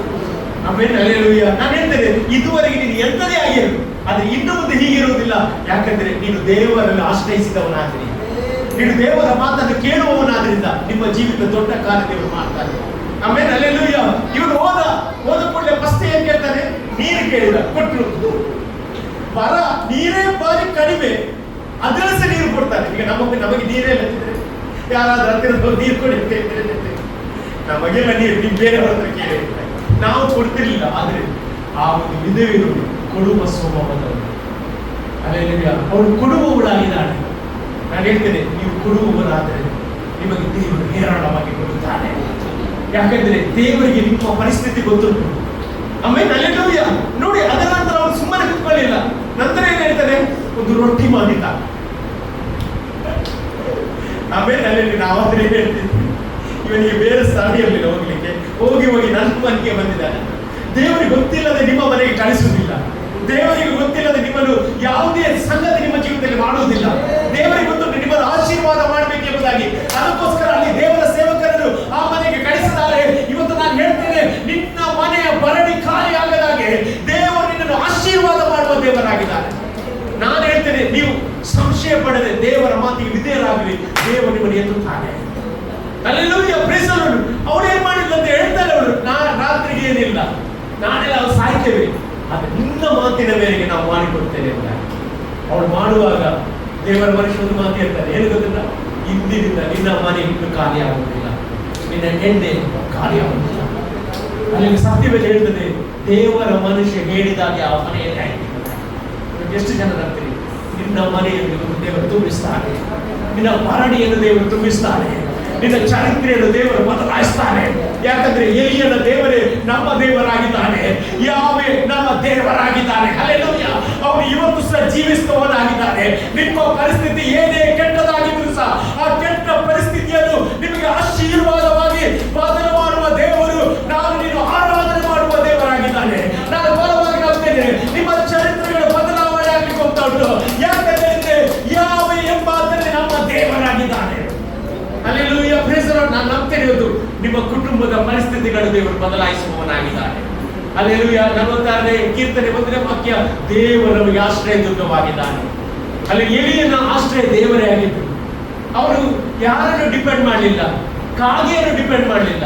ಆಮೇಲೆ ಅಲ್ಲೇಲೂಯಾ. ನಾನು ಹೇಳ್ತೇನೆ, ಇದುವರೆಗೆ ನೀನು ಎಂತದೇ ಆಗಿರು, ಆದ್ರೆ ಇನ್ನು ಮುಂದೆ ಹೀಗಿರುವುದಿಲ್ಲ. ಯಾಕಂದ್ರೆ ನೀನು ದೇವರಲ್ಲಿ ಆಶ್ರಯಿಸಿದವನಾದ್ರಿ, ನೀನು ದೇವರ ಮಾತನ್ನು ಕೇಳುವವನಾದ್ರಿಂದ ನಿಮ್ಮ ಜೀವಿತ ದೊಡ್ಡ ಕಾರ್ಯ ದೇವರು ಮಾಡ್ತಾರೆ. ಆಮೇಲೆ ಅಲ್ಲೇಲೂಯಾ. ಇವನು ಹೋದ ಕೂಡಲೇ ಫಸ್ಟ್ ಏನ್ ಕೇಳ್ತಾನೆ? ನೀರು ಕೇಳಿದ, ಕೊಟ್ಟರು. ಬರ ನೀರೇ ಬಾರಿ ಕಡಿಮೆ, ಅದರಸ ನೀರು ಕೊಡ್ತಾನೆ. ಈಗ ನಮಗೆ ನೀರೇ ಇಲ್ಲ, ಯಾರಾದ್ರೂ ಹತ್ತಿರ ನೀರು ಕೊಡಿ ಅಂತ ಹೇಳ್ತಾರೆ. ನಮಗೆಲ್ಲ ನೀರು ನೀವು ಬೇರೆಯವರ ಹತ್ರ ಕೇಳಿ ನಾವು ಕೊಡ್ತಿರ್ಲಿಲ್ಲ. ಆದ್ರೆ ಆ ಒಂದು ವಿಧವೆಯು ಕೊಡುವ ಸ್ವಭಾವದವರು. ಅಲ್ಲೇಲೂಯಾ. ಅವಳು ಕೊಡುವವಳಾಗಿದ್ದಾಳೆ. ನಾನು ಹೇಳ್ತೇನೆ, ನೀವು ಕೊಡುವವರಾದರೆ ನಿಮಗೆ ದೇವರು ಹೇರಾಳವಾಗಿ ಕೊಡುತ್ತಾನೆ. ಯಾಕಂದ್ರೆ ದೇವರಿಗೆ ನಿಮ್ಮ ಪರಿಸ್ಥಿತಿ ಗೊತ್ತುಂಟು. ಆಮೇಲೆ ಅಲ್ಲೇಲೂಯಾ. ನೋಡಿ, ಅದರ ನಂತರ ಅವನು ಸುಮ್ಮನೆ ಕುತ್ಕೊಳ್ಳಿಲ್ಲ. ನಂತರ ಏನ್ ಹೇಳ್ತಾನೆ? ಒಂದು ರೊಟ್ಟಿ ಮಾಡಿದ್ದ. ಆಮೇಲೆ ಅಲ್ಲಿ ನಾವಾದ್ರೆ ಹೇಳ್ತಿದ್ವಿ, ಇವನಿಗೆ ಬೇರೆ ಸ್ಥಳ ಇರಲಿಲ್ಲ ಹೋಗ್ಲಿಕ್ಕೆ, ಹೋಗಿ ನನ್ನ ಮನೆಗೆ ಬಂದಿದ್ದಾನೆ. ದೇವರಿಗೆ ಗೊತ್ತಿಲ್ಲದೆ ನಿಮ್ಮ ಮನೆಗೆ ಕಳಿಸುವುದಿಲ್ಲ. ದೇವರಿಗೆ ಗೊತ್ತಿಲ್ಲದೆ ನಿಮ್ಮನ್ನು ಯಾವುದೇ ಸಂಗತಿ ನಿಮ್ಮ ಜೀವಿತದಲ್ಲಿ ಮಾಡುವುದಿಲ್ಲ. ದೇವರಿಗೆ ಗೊತ್ತು ನಿಮ್ಮನ್ನು ಆಶೀರ್ವಾದ ಮಾಡಬೇಕೆಂಬುದಾಗಿ. ಅದಕ್ಕೋಸ್ಕರ ಅಲ್ಲಿ ದೇವರ ಸೇವಕರನ್ನು ಆ ಮನೆಗೆ ಕಳಿಸಿದ್ದಾರೆ. ಇವತ್ತು ನಾನು ಹೇಳ್ತೇನೆ, ನಿನ್ನ ಮನೆಯ ಬರಡಿ ಖಾಲಿ ಆಗದಾಗೆ ದೇವರು ನಿನ್ನನ್ನು ಆಶೀರ್ವಾದ ಮಾಡುವ ದೇವರಾಗಿದ್ದಾರೆ. ನಾನು ಹೇಳ್ತೇನೆ, ನೀವು ಸಂಶಯ ಪಡದೆ ದೇವರ ಮಾತಿಗೆ ವಿಧೇಯರಾಗಲಿ, ದೇವರು ನಿಮ್ಮನ್ನು ಎತ್ತುತ್ತಾನೆ. ಅಲ್ಲೆಲ್ಲೂಯ್ಯ. Praise the lord. ಅವಳು ಏನ್ ಮಾಡಿಲ್ಲ ಅಂತ ಹೇಳ್ತಾರೆ. ಅವಳು ರಾತ್ರಿಗೆ ಏನಿಲ್ಲ, ನಾನೆಲ್ಲ ಅವ್ರು ಸಾಯ್ತೇವೆ, ಆದ್ರೆ ನಿನ್ನ ಮಾತಿನ ಮೇರೆಗೆ ನಾವು ಮಾಡಿಕೊಡ್ತೇವೆ ಅಂತ ಅವಳು ಮಾಡುವಾಗ ದೇವರ ಮನುಷ್ಯ ಒಂದು ಮಾತು ಹೇಳ್ತಾರೆ. ಏನು ಗೊತ್ತಿಲ್ಲ? ಇಂದಿನಿಂದ ನಿನ್ನ ಮನೆ ಇನ್ನು ಖಾಲಿ ಆಗುವುದಿಲ್ಲ, ನಿನ್ನ ಹೆಂಡೆ ಖಾಲಿ ಆಗುವುದಿಲ್ಲ. ಅಲ್ಲಿ ಸತ್ಯವೇದ ಹೇಳ್ತದೆ, ದೇವರ ಮನುಷ್ಯ ಹೇಳಿದಾಗೆ ಆ ಮನೆಯಲ್ಲಿ ಆಯ್ತು. ಎಷ್ಟು ಜನ ಅಂತೀರಿ? ನಿನ್ನ ಮನೆಯನ್ನು ದೇವರು ತುಂಬಿಸ್ತಾನೆ, ನಿನ್ನ ಮರಣಿಯನ್ನು ದೇವರು ತುಂಬಿಸ್ತಾನೆ, ನಿನ್ನ ಚರಿತ್ರೆಯನ್ನು ದೇವರು ಬದಲಾಯಿಸ್ತಾನೆ. ಯಾಕಂದ್ರೆ ಎಲಿಯನ ದೇವರೇ ನಮ್ಮ ದೇವರಾಗಿದ್ದಾನೆ, ಯಾವೇ ನಮ್ಮ ದೇವರಾಗಿದ್ದಾನೆ. ಹಲ್ಲೆಲೂಯಾ. ಅವನು ಇವತ್ತು ಸಹ ಜೀವಿಸುವವನಾಗಿದ್ದಾನೆ. ನಿಮ್ಮ ಪರಿಸ್ಥಿತಿ ಏನೇ ಕೆಟ್ಟದಾಗಿದ್ರು ಸಹ ಆ ಕೆಟ್ಟ ಪರಿಸ್ಥಿತಿಯನ್ನು ನಿಮಗೆ ಆಶೀರ್ವಾದವಾಗಿ ಬದಲು ಮಾಡುವ ದೇವರು, ನಾನು ನೀನು ಆರಾಧನೆ ಮಾಡುವ ದೇವರಾಗಿದ್ದಾನೆ. ನಾನು ಬಲವಾಗಿ ನಂಬ್ತೇನೆ, ನಿಮ್ಮ ಚರಿತ್ರೆಗಳು ಬದಲಾವಣೆ ಆಗ್ಲಿಕ್ಕೆ ಹೋಗ್ತಾ ಉಂಟು. ಯಾಕಂದ್ರೆ ಯಾವೇ ಎಂಬಾತನೇ ನಮ್ಮ ದೇವರಾಗಿದ್ದಾನೆ. ಹಲ್ಲೆಲೂಯಾ. Praise the lord. ನಾನು ನಂಬ್ತೇನೆ, ಇವತ್ತು ನಿಮ್ಮ ಕುಟುಂಬದ ಪರಿಸ್ಥಿತಿಗಳು ದೇವರು ಬದಲಾಯಿಸುವವನಾಗಿದ್ದಾನೆ. ಹಲ್ಲೆಲೂಯಾ. 46ನೇ ಕೀರ್ತನೆ 1ನೇ ವಾಕ್ಯ, ದೇವರು ನಮಗೆ ಆಶ್ರಯ ದುರ್ಗವಾಗಿದ್ದಾನೆ. ಅಲ್ಲಿ ಎಲಿಯನ ಆಶ್ರಯ ದೇವರೇ ಆಗಿತ್ತು. ಅವರು ಯಾರನ್ನು ಡಿಪೆಂಡ್ ಮಾಡಲಿಲ್ಲ, ಕಾಗೆಯನ್ನು ಡಿಪೆಂಡ್ ಮಾಡಲಿಲ್ಲ,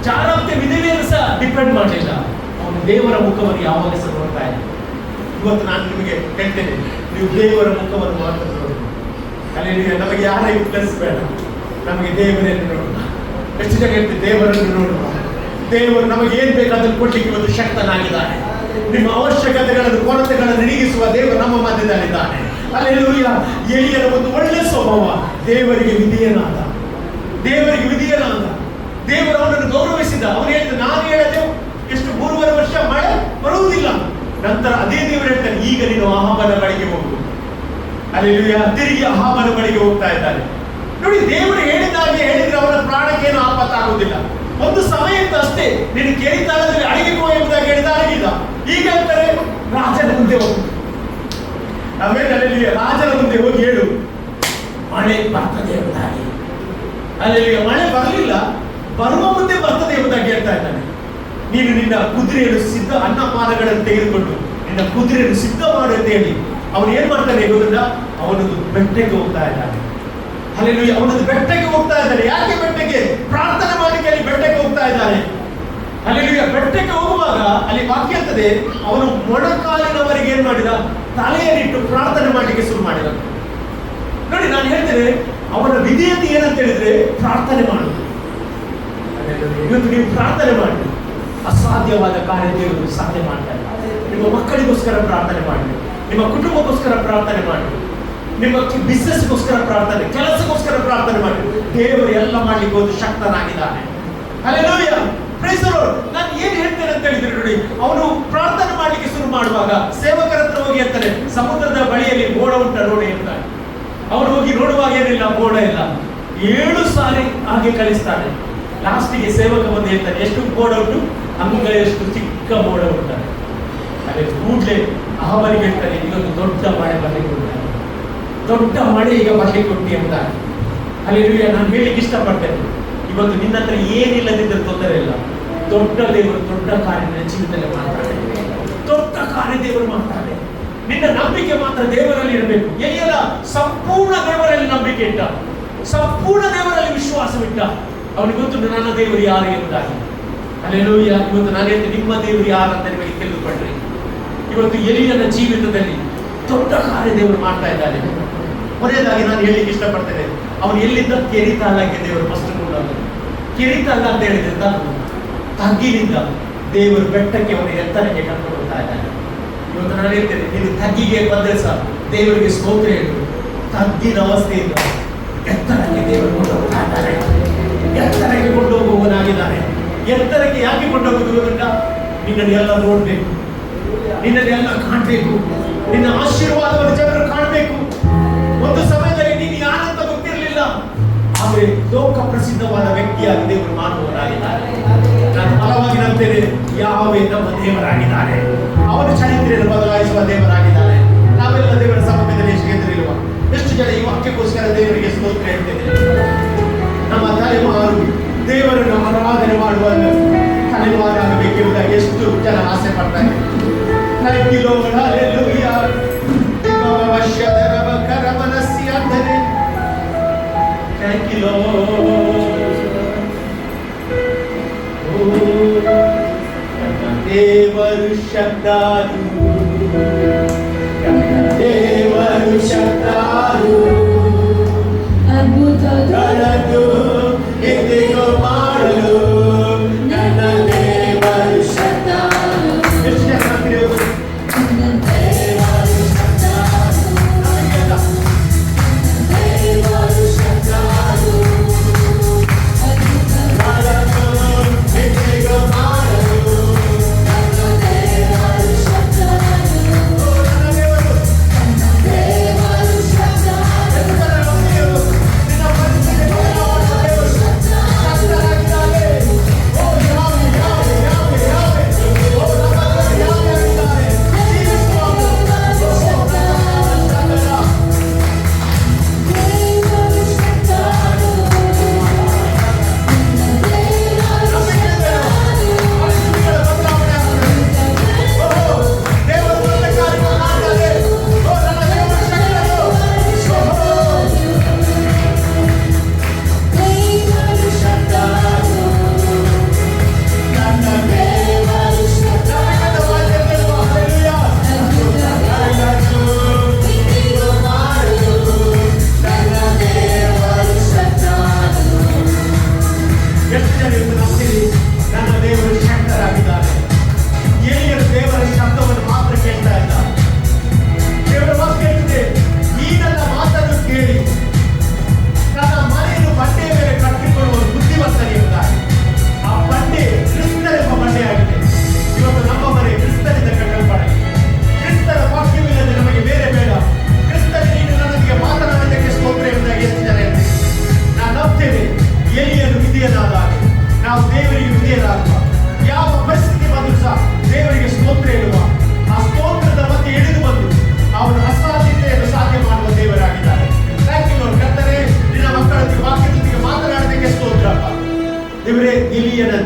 ಚಾರಾವತಿ ವಿಧವೆಯನ್ನು ಸಹ ಡಿಪೆಂಡ್ ಮಾಡಲಿಲ್ಲ. ಅವನು ದೇವರ ಮುಖವನ್ನು ಯಾವಾಗ ಸಹ ನೋಡ್ತಾ ಇದ್ದ. ಇವತ್ತು ನಾನು ನಿಮಗೆ ಹೇಳ್ತೇನೆ, ನೀವು ದೇವರ ಮುಖವನ್ನು ಮಾತ್ರ ನೋಡಿ. ಅಲ್ಲಿ ನಮಗೆ ಯಾರ ಇನ್ಫ್ಲುಯೆನ್ಸ್ ಬೇಡ, ನಮಗೆ ದೇವರನ್ನು ನೋಡುವ. ಎಷ್ಟು ಜನ ಹೇಳ್ತೀವಿ ದೇವರನ್ನು ನೋಡುವ. ದೇವರು ನಮಗೆ ಏನ್ ಬೇಕು ಅದನ್ನು ಕೊಡ್ಲಿಕ್ಕೆ ಇವತ್ತು ಶಕ್ತನಾಗಿದ್ದಾನೆ. ನಿಮ್ಮ ಅವಶ್ಯಕತೆಗಳನ್ನು ಕೊರತೆಗಳನ್ನು ನೀಗಿಸುವ ದೇವರು ನಮ್ಮ ಮಧ್ಯದಲ್ಲಿದ್ದಾನೆ. ಹಲ್ಲೆಲೂಯಾ. ಎಲಿಯನ ಒಂದು ಒಳ್ಳೆ ಸ್ವಭಾವ, ದೇವರಿಗೆ ವಿಧೇಯನಾದ. ದೇವರು ಅವನನ್ನು ಗೌರವಿಸಿದ. ಅವನು ಹೇಳ್ತಾನೆ, ನಾನು ಹೇಳದೆ ಎಷ್ಟು 3.5 ವರ್ಷ ಮಳೆ ಬರುವುದಿಲ್ಲ. ನಂತರ ಅದೇ ದೇವರು ಹೇಳ್ತಾನೆ, ಈಗ ನೀನು ಅಹಾಬನ ಬಳಿಗೆ ಹೋಗು. ಹಲ್ಲೆಲೂಯಾ. ತಿರುಗಿ ಅಹಾಬನ ಬಳಿಗೆ ಹೋಗ್ತಾ ಇದ್ದಾನೆ. ನೋಡಿ, ದೇವರು ಹೇಳಿದಾಗೆ ಹೇಳಿದ್ರೆ ಅವನ ಪ್ರಾಣಕ್ಕೇನು ಆಪತ್ತಾಗುವುದಿಲ್ಲ. ಒಂದು ಸಮಯ ಇತ್ತು ಅಷ್ಟೇ. ನೀನು ಕೇಳಿದಾಗದಲ್ಲಿ ಅಡಿಗೆ ಹೋಗಿ ಎಂಬುದಾಗಿ ಹೇಳಿದ ಅಡಗಿದ. ಈಗ ಹೇಳ್ತಾರೆ, ರಾಜನ ಮುಂದೆ ಹೋಗು. ಆಮೇಲೆ ಅಲ್ಲಿ ರಾಜನ ಮುಂದೆ ಹೋಗಿ ಹೇಳು, ಮಳೆ ಬರ್ತದೆ ಎಂಬುದಾಗಿ. ಅಲ್ಲಿ ಮಳೆ ಬರಲಿಲ್ಲ, ಬರುವ ಮುಂದೆ ಬರ್ತದೆ ಎಂಬುದಾಗಿ ಹೇಳ್ತಾ ಇದ್ದಾನೆ. ನೀನು ನಿನ್ನ ಕುದುರೆಯನ್ನು ಸಿದ್ಧ, ಅನ್ನಪಾನಗಳನ್ನು ತೆಗೆದುಕೊಂಡು ನಿನ್ನ ಕುದುರೆಯನ್ನು ಸಿದ್ಧ ಮಾಡು ಅಂತ ಹೇಳಿ ಅವನು ಏನ್ ಮಾಡ್ತಾನೆ ಗೊತ್ತಾ? ಅವನೊಂದು ಬೆಟ್ಟಕ್ಕೆ ಹೋಗ್ತಾ ಇದ್ದಾನೆ. ಹಲ್ಲೆಲೂಯಾ, ಅವನೊಂದು ಬೆಟ್ಟಕ್ಕೆ ಹೋಗ್ತಾ ಇದ್ದಾನೆ. ಯಾಕೆ ಬೆಟ್ಟಕ್ಕೆ? ಪ್ರಾರ್ಥನೆ ಮಾಡಲಿಕ್ಕೆ ಅಲ್ಲಿ ಬೆಟ್ಟಕ್ಕೆ ಹೋಗ್ತಾ ಇದ್ದಾನೆ. ಹಲ್ಲೆಲೂಯಾ, ಬೆಟ್ಟಕ್ಕೆ ಹೋಗುವಾಗ ಅಲ್ಲಿ ವಾಕ್ಯ ಇರ್ತದೆ, ಅವನು ಮೊಣಕಾಲಿನವರೆಗೆ ಏನ್ ಮಾಡಿದ? ತಲೆಯನ್ನಿಟ್ಟು ಪ್ರಾರ್ಥನೆ ಮಾಡಲಿಕ್ಕೆ ಶುರು ಮಾಡಿದ. ನೋಡಿ, ನಾನು ಹೇಳ್ತೇನೆ, ಅವನ ವಿಧೇಯತೆ ಏನಂತ ಹೇಳಿದ್ರೆ ಪ್ರಾರ್ಥನೆ ಮಾಡುವುದು. ಇವತ್ತು ನೀವು ಪ್ರಾರ್ಥನೆ ಮಾಡಿ, ಅಸಾಧ್ಯವಾದ ಕಾರ್ಯ ದೇವರು ಸಾಧ್ಯ ಮಾಡ್ತಾರೆ. ನಿಮ್ಮ ಮಕ್ಕಳಿಗೋಸ್ಕರ ಪ್ರಾರ್ಥನೆ ಮಾಡಿ, ನಿಮ್ಮ ಕುಟುಂಬಕ್ಕೋಸ್ಕರ ಪ್ರಾರ್ಥನೆ ಮಾಡಿ, ನಿಮ್ಮ ಬಿಸ್ನೆಸ್ಗೋಸ್ಕರ ಪ್ರಾರ್ಥನೆ, ಕೆಲಸಕ್ಕೋಸ್ಕರ ಪ್ರಾರ್ಥನೆ ಮಾಡಿ. ದೇವರು ಎಲ್ಲ ಮಾಡ್ಲಿಕ್ಕೆ ಒಂದು ಶಕ್ತನಾಗಿದ್ದಾನೆ. Hallelujah, praise the lord. ನಾನು ಏನ್ ಹೇಳ್ತೇನೆ ಅಂತ ಹೇಳಿದ್ರೆ ನೋಡಿ, ಅವನು ಪ್ರಾರ್ಥನೆ ಮಾಡ್ಲಿಕ್ಕೆ ಶುರು ಮಾಡುವಾಗ ಸೇವಕರ ಹತ್ರ ಹೋಗಿ ಅಂತಾನೆ, ಸಮುದ್ರದ ಬಳಿಯಲ್ಲಿ ಮೋಡ ಉಂಟ ನೋಡಿ ಅಂತಾನೆ. ಅವನು ಹೋಗಿ ನೋಡುವಾಗ ಏನಿಲ್ಲ, ಮೋಡ ಇಲ್ಲ. 7 ಸಾರಿ ಹಾಗೆ ಕಳಿಸ್ತಾನೆ. ಲಾಸ್ಟಿಗೆ ಸೇವಕ ಬಂದು ಹೇಳ್ತಾನೆ, ಎಷ್ಟು ಮೋಡ ಉಂಟು? ಅಂಗೈಯಷ್ಟು ಚಿಕ್ಕ ಮೋಡ ಉಂಟಾನೆ. ಅದೇ ಕೂಡಲೇ ಅಹಬನಿಗೆ ಹೇಳ್ತಾನೆ, ಇದೊಂದು ದೊಡ್ಡ ಮಳೆ ಬರ್ಲಿಕ್ಕೆ ಉಂಟಾನೆ, ದೊಡ್ಡ ಮಳೆ ಈಗ ಬರ್ಲಿಕ್ಕೆ ಉಂಟು ಅಂತಾನೆ. ಹಲ್ಲೆಲೂಯಾ, ನಾನು ಹೇಳಿಕ್ಕೆ ಇಷ್ಟಪಡ್ತೇನೆ, ಇವತ್ತು ನಿನ್ನ ಹತ್ರ ಏನಿಲ್ಲದಿದ್ದರೆ ತೊಂದರೆ ಇಲ್ಲ. ದೊಡ್ಡ ದೇವರು ದೊಡ್ಡ ಕಾರ್ಯ ನಿನ್ನ ಜೀವಿತದಲ್ಲಿ ಮಾಡ್ತಾನೆ. ದೊಡ್ಡ ಕಾರ್ಯ ದೇವರು ಮಾಡ್ತಾನೆ. ನಿನ್ನ ನಂಬಿಕೆ ಮಾತ್ರ ದೇವರಲ್ಲಿ ಇರಬೇಕು. ಎಲ್ಲಿಯಲ್ಲ ಸಂಪೂರ್ಣ ದೇವರಲ್ಲಿ ನಂಬಿಕೆ ಇಟ್ಟ, ಸಂಪೂರ್ಣ ದೇವರಲ್ಲಿ ವಿಶ್ವಾಸವಿಟ್ಟ. ಅವನಿಗೆ ಗೊತ್ತು ನನ್ನ ದೇವರು ಯಾರು ಎಂಬುದಾಗಿ. ಹಲ್ಲೆಲೂಯಾ, ಇವತ್ತು ನಾನು ಹೇಳ್ತೇನೆ, ನಿಮ್ಮ ದೇವರು ಯಾರು ಅಂತ ನಿಮಗೆ ತಿಳಿದುಕೊಂಡ್ರಿ. ಇವತ್ತು ಎಲಿಯನ ಜೀವಿತದಲ್ಲಿ ದೊಡ್ಡ ಕಾರ್ಯ ದೇವರು ಮಾಡ್ತಾ ಇದ್ದಾನೆ. ಕೊನೆಯದಾಗಿ ನಾನು ಹೇಳಲಿಕ್ಕೆ ಇಷ್ಟಪಡ್ತೇನೆ, ಅವನು ಎಲ್ಲಿದ್ದ? ಕೆರಿತಾಲಕ್ಕೆ ದೇವರು ಫಸ್ಟ್ ಕೊಂಡವನು. ಕೆರಿತಾಲ ಅಂತ ಹೇಳಿದ್ರೆ ತಗ್ಗಿನಿಂದ ದೇವರು ಬೆಟ್ಟಕ್ಕೆ ಅವನ ಎತ್ತರಕ್ಕೆ ಕರ್ಕೊಂಡು ಹೋಗ್ತಾ ಇದ್ದಾನೆ. ಇವತ್ತು ನಾನು ಹೇಳ್ತೇನೆ, ನೀನು ತಗ್ಗಿಗೆ ಬಂದ್ರೆ ಸಹ ದೇವರಿಗೆ ಸ್ತೋತ್ರ ಹೇಳು. ತಗ್ಗಿನ ಅವಸ್ಥೆಯಿಂದ ಎತ್ತರಕ್ಕೆ ದೇವರು ಕೊಂಡು ಹೋಗ್ತಾ ಇದ್ದಾನೆ. ಎತ್ತರಕ್ಕೆ ಕೊಂಡು ಹೋಗುವನಾಗಿದ್ದಾನೆ. ಎತ್ತರಕ್ಕೆ ಯಾಕೆ ಕೊಂಡೋಗುವುದು? ನಿನ್ನನ್ನೆಲ್ಲ ನೋಡ್ಬೇಕು, ನಿನ್ನನ್ನೆಲ್ಲ ಕಾಣಬೇಕು, ನಿನ್ನ ಆಶೀರ್ವಾದವನ್ನು ಜನರು ಕಾಣಬೇಕು. ಒಂದು ಸಮಯದಲ್ಲಿ ನೀನು ಯಾರಂತ ಗೊತ್ತಿರಲಿಲ್ಲ, ಆದರೆ ಲೋಕ ಪ್ರಸಿದ್ಧವಾದ ವ್ಯಕ್ತಿಯಾಗಿ ದೇವರು ಮಾಡುವವನಾಗಿದ್ದಾನೆ. ನಾನು ಬಲವಾಗಿ ನಂಬ್ತೇನೆ, ಯಾವೇ ನಮ್ಮ ದೇವರಾಗಿದ್ದಾನೆ. ಅವನ ಚರಿತ್ರೆಯನ್ನು ಬದಲಾಯಿಸುವ ದೇವರಾಗಿದ್ದಾನೆ. ನಾವೆಲ್ಲ ದೇವರ ಸಮೂಹದಲ್ಲಿ ಎಷ್ಟುಗೆದರಿರುವ ಎಷ್ಟು ಜನ ಈ ವಾಕ್ಯಕ್ಕೋಸ್ಕರ ದೇವರಿಗೆ ಸ್ತೋತ್ರ ಹೇಳ್ತೇನೆ. ನಮ್ಮ ತಲೆಮಾರು ದೇವರನ್ನು ಆರಾಧನೆ ಮಾಡುವ ತಲೆಮಾರಾಗಬೇಕೆಂಬುದಾಗಿ ಎಷ್ಟು ಜನ ಆಸೆ ಪಡ್ತಾರೆ. ದೇವರು ಶಬ್ದಾರು, ದೇವರು ಶಬ್ದಾರು, ಅದ್ಭುತಗಳದ್ದು ಎಂದಿಗೂ ಮಾಡಲು ನನ್ನ ದೇವರು ಶಬ್ದಾರು. ಎಷ್ಟು ಜನ ದೇವರು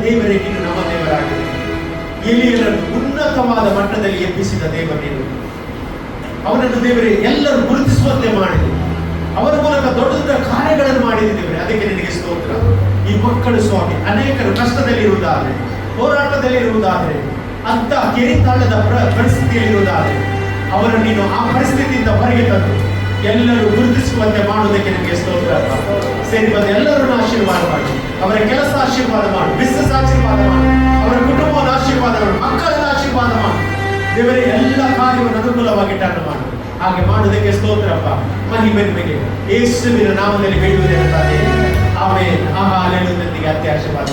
ದೇವರೇ ನೀನು ನಮ್ಮ ದೇವರಾಗಿದೆ. ಎಲಿಯನನ್ನು ಉನ್ನತವಾದ ಮಟ್ಟದಲ್ಲಿ ಎಬ್ಬಿಸಿದ ದೇವರು ನೀನು. ಅವನನ್ನು ದೇವರೇ ಎಲ್ಲರೂ ಗುರುತಿಸುವಂತೆ ಮಾಡಿದೆ. ಅವರ ಮೂಲಕ ದೊಡ್ಡ ದೊಡ್ಡ ಕಾರ್ಯಗಳನ್ನು ಮಾಡಿದ್ದೇವೆ. ಅದಕ್ಕೆ ನಿನಗೆ ಸ್ತೋತ್ರ. ಈ ಮಕ್ಕಳು ಸ್ವಾಮಿ ಅನೇಕರು ಕಷ್ಟದಲ್ಲಿರುವುದಾದ್ರೆ, ಹೋರಾಟದಲ್ಲಿರುವುದಾದ್ರೆ, ಅಂತ ಕೇರಿತಾಳದ ಪರಿಸ್ಥಿತಿಯಲ್ಲಿರುವುದಾದ್ರೆ ಅವರನ್ನು ನೀನು ಆ ಪರಿಸ್ಥಿತಿಯಿಂದ ಹೊರಗೆ ತಂದು ಎಲ್ಲರೂ ಗುರುತಿಸುವಂತೆ ಮಾಡುವುದಕ್ಕೆ ನಿಮಗೆ ಸ್ತೋತ್ರ. ಸೇರಿ ಬಂದ ಎಲ್ಲರನ್ನು ಆಶೀರ್ವಾದ ಮಾಡಿ, ಅವರ ಕೆಲಸ ಆಶೀರ್ವಾದ ಮಾಡು, ಬಿಸಿನೆಸ್ ಆಶೀರ್ವಾದ ಮಾಡು, ಅವರ ಕುಟುಂಬವನ್ನು ಆಶೀರ್ವಾದ ಮಾಡು, ಮಕ್ಕಳನ್ನು ಆಶೀರ್ವಾದ ಮಾಡು ದೇವರೇ. ಎಲ್ಲ ಕಾರ್ಯವನ್ನು ಅನುಕೂಲವಾಗಿ ಟರ್ನ್ ಮಾಡು. ಹಾಗೆ ಮಾಡುವುದಕ್ಕೆ ಸ್ತೋತ್ರಪ್ಪ. ಮಹಿಮೆ ನಿಮಗೆ ಯೇಸುವಿನ ನಾಮದಲ್ಲಿ ಬೇಡುವುದೇನೆ. ಆಮೇಲೆ ಅತ್ಯ ಆಶೀರ್ವಾದ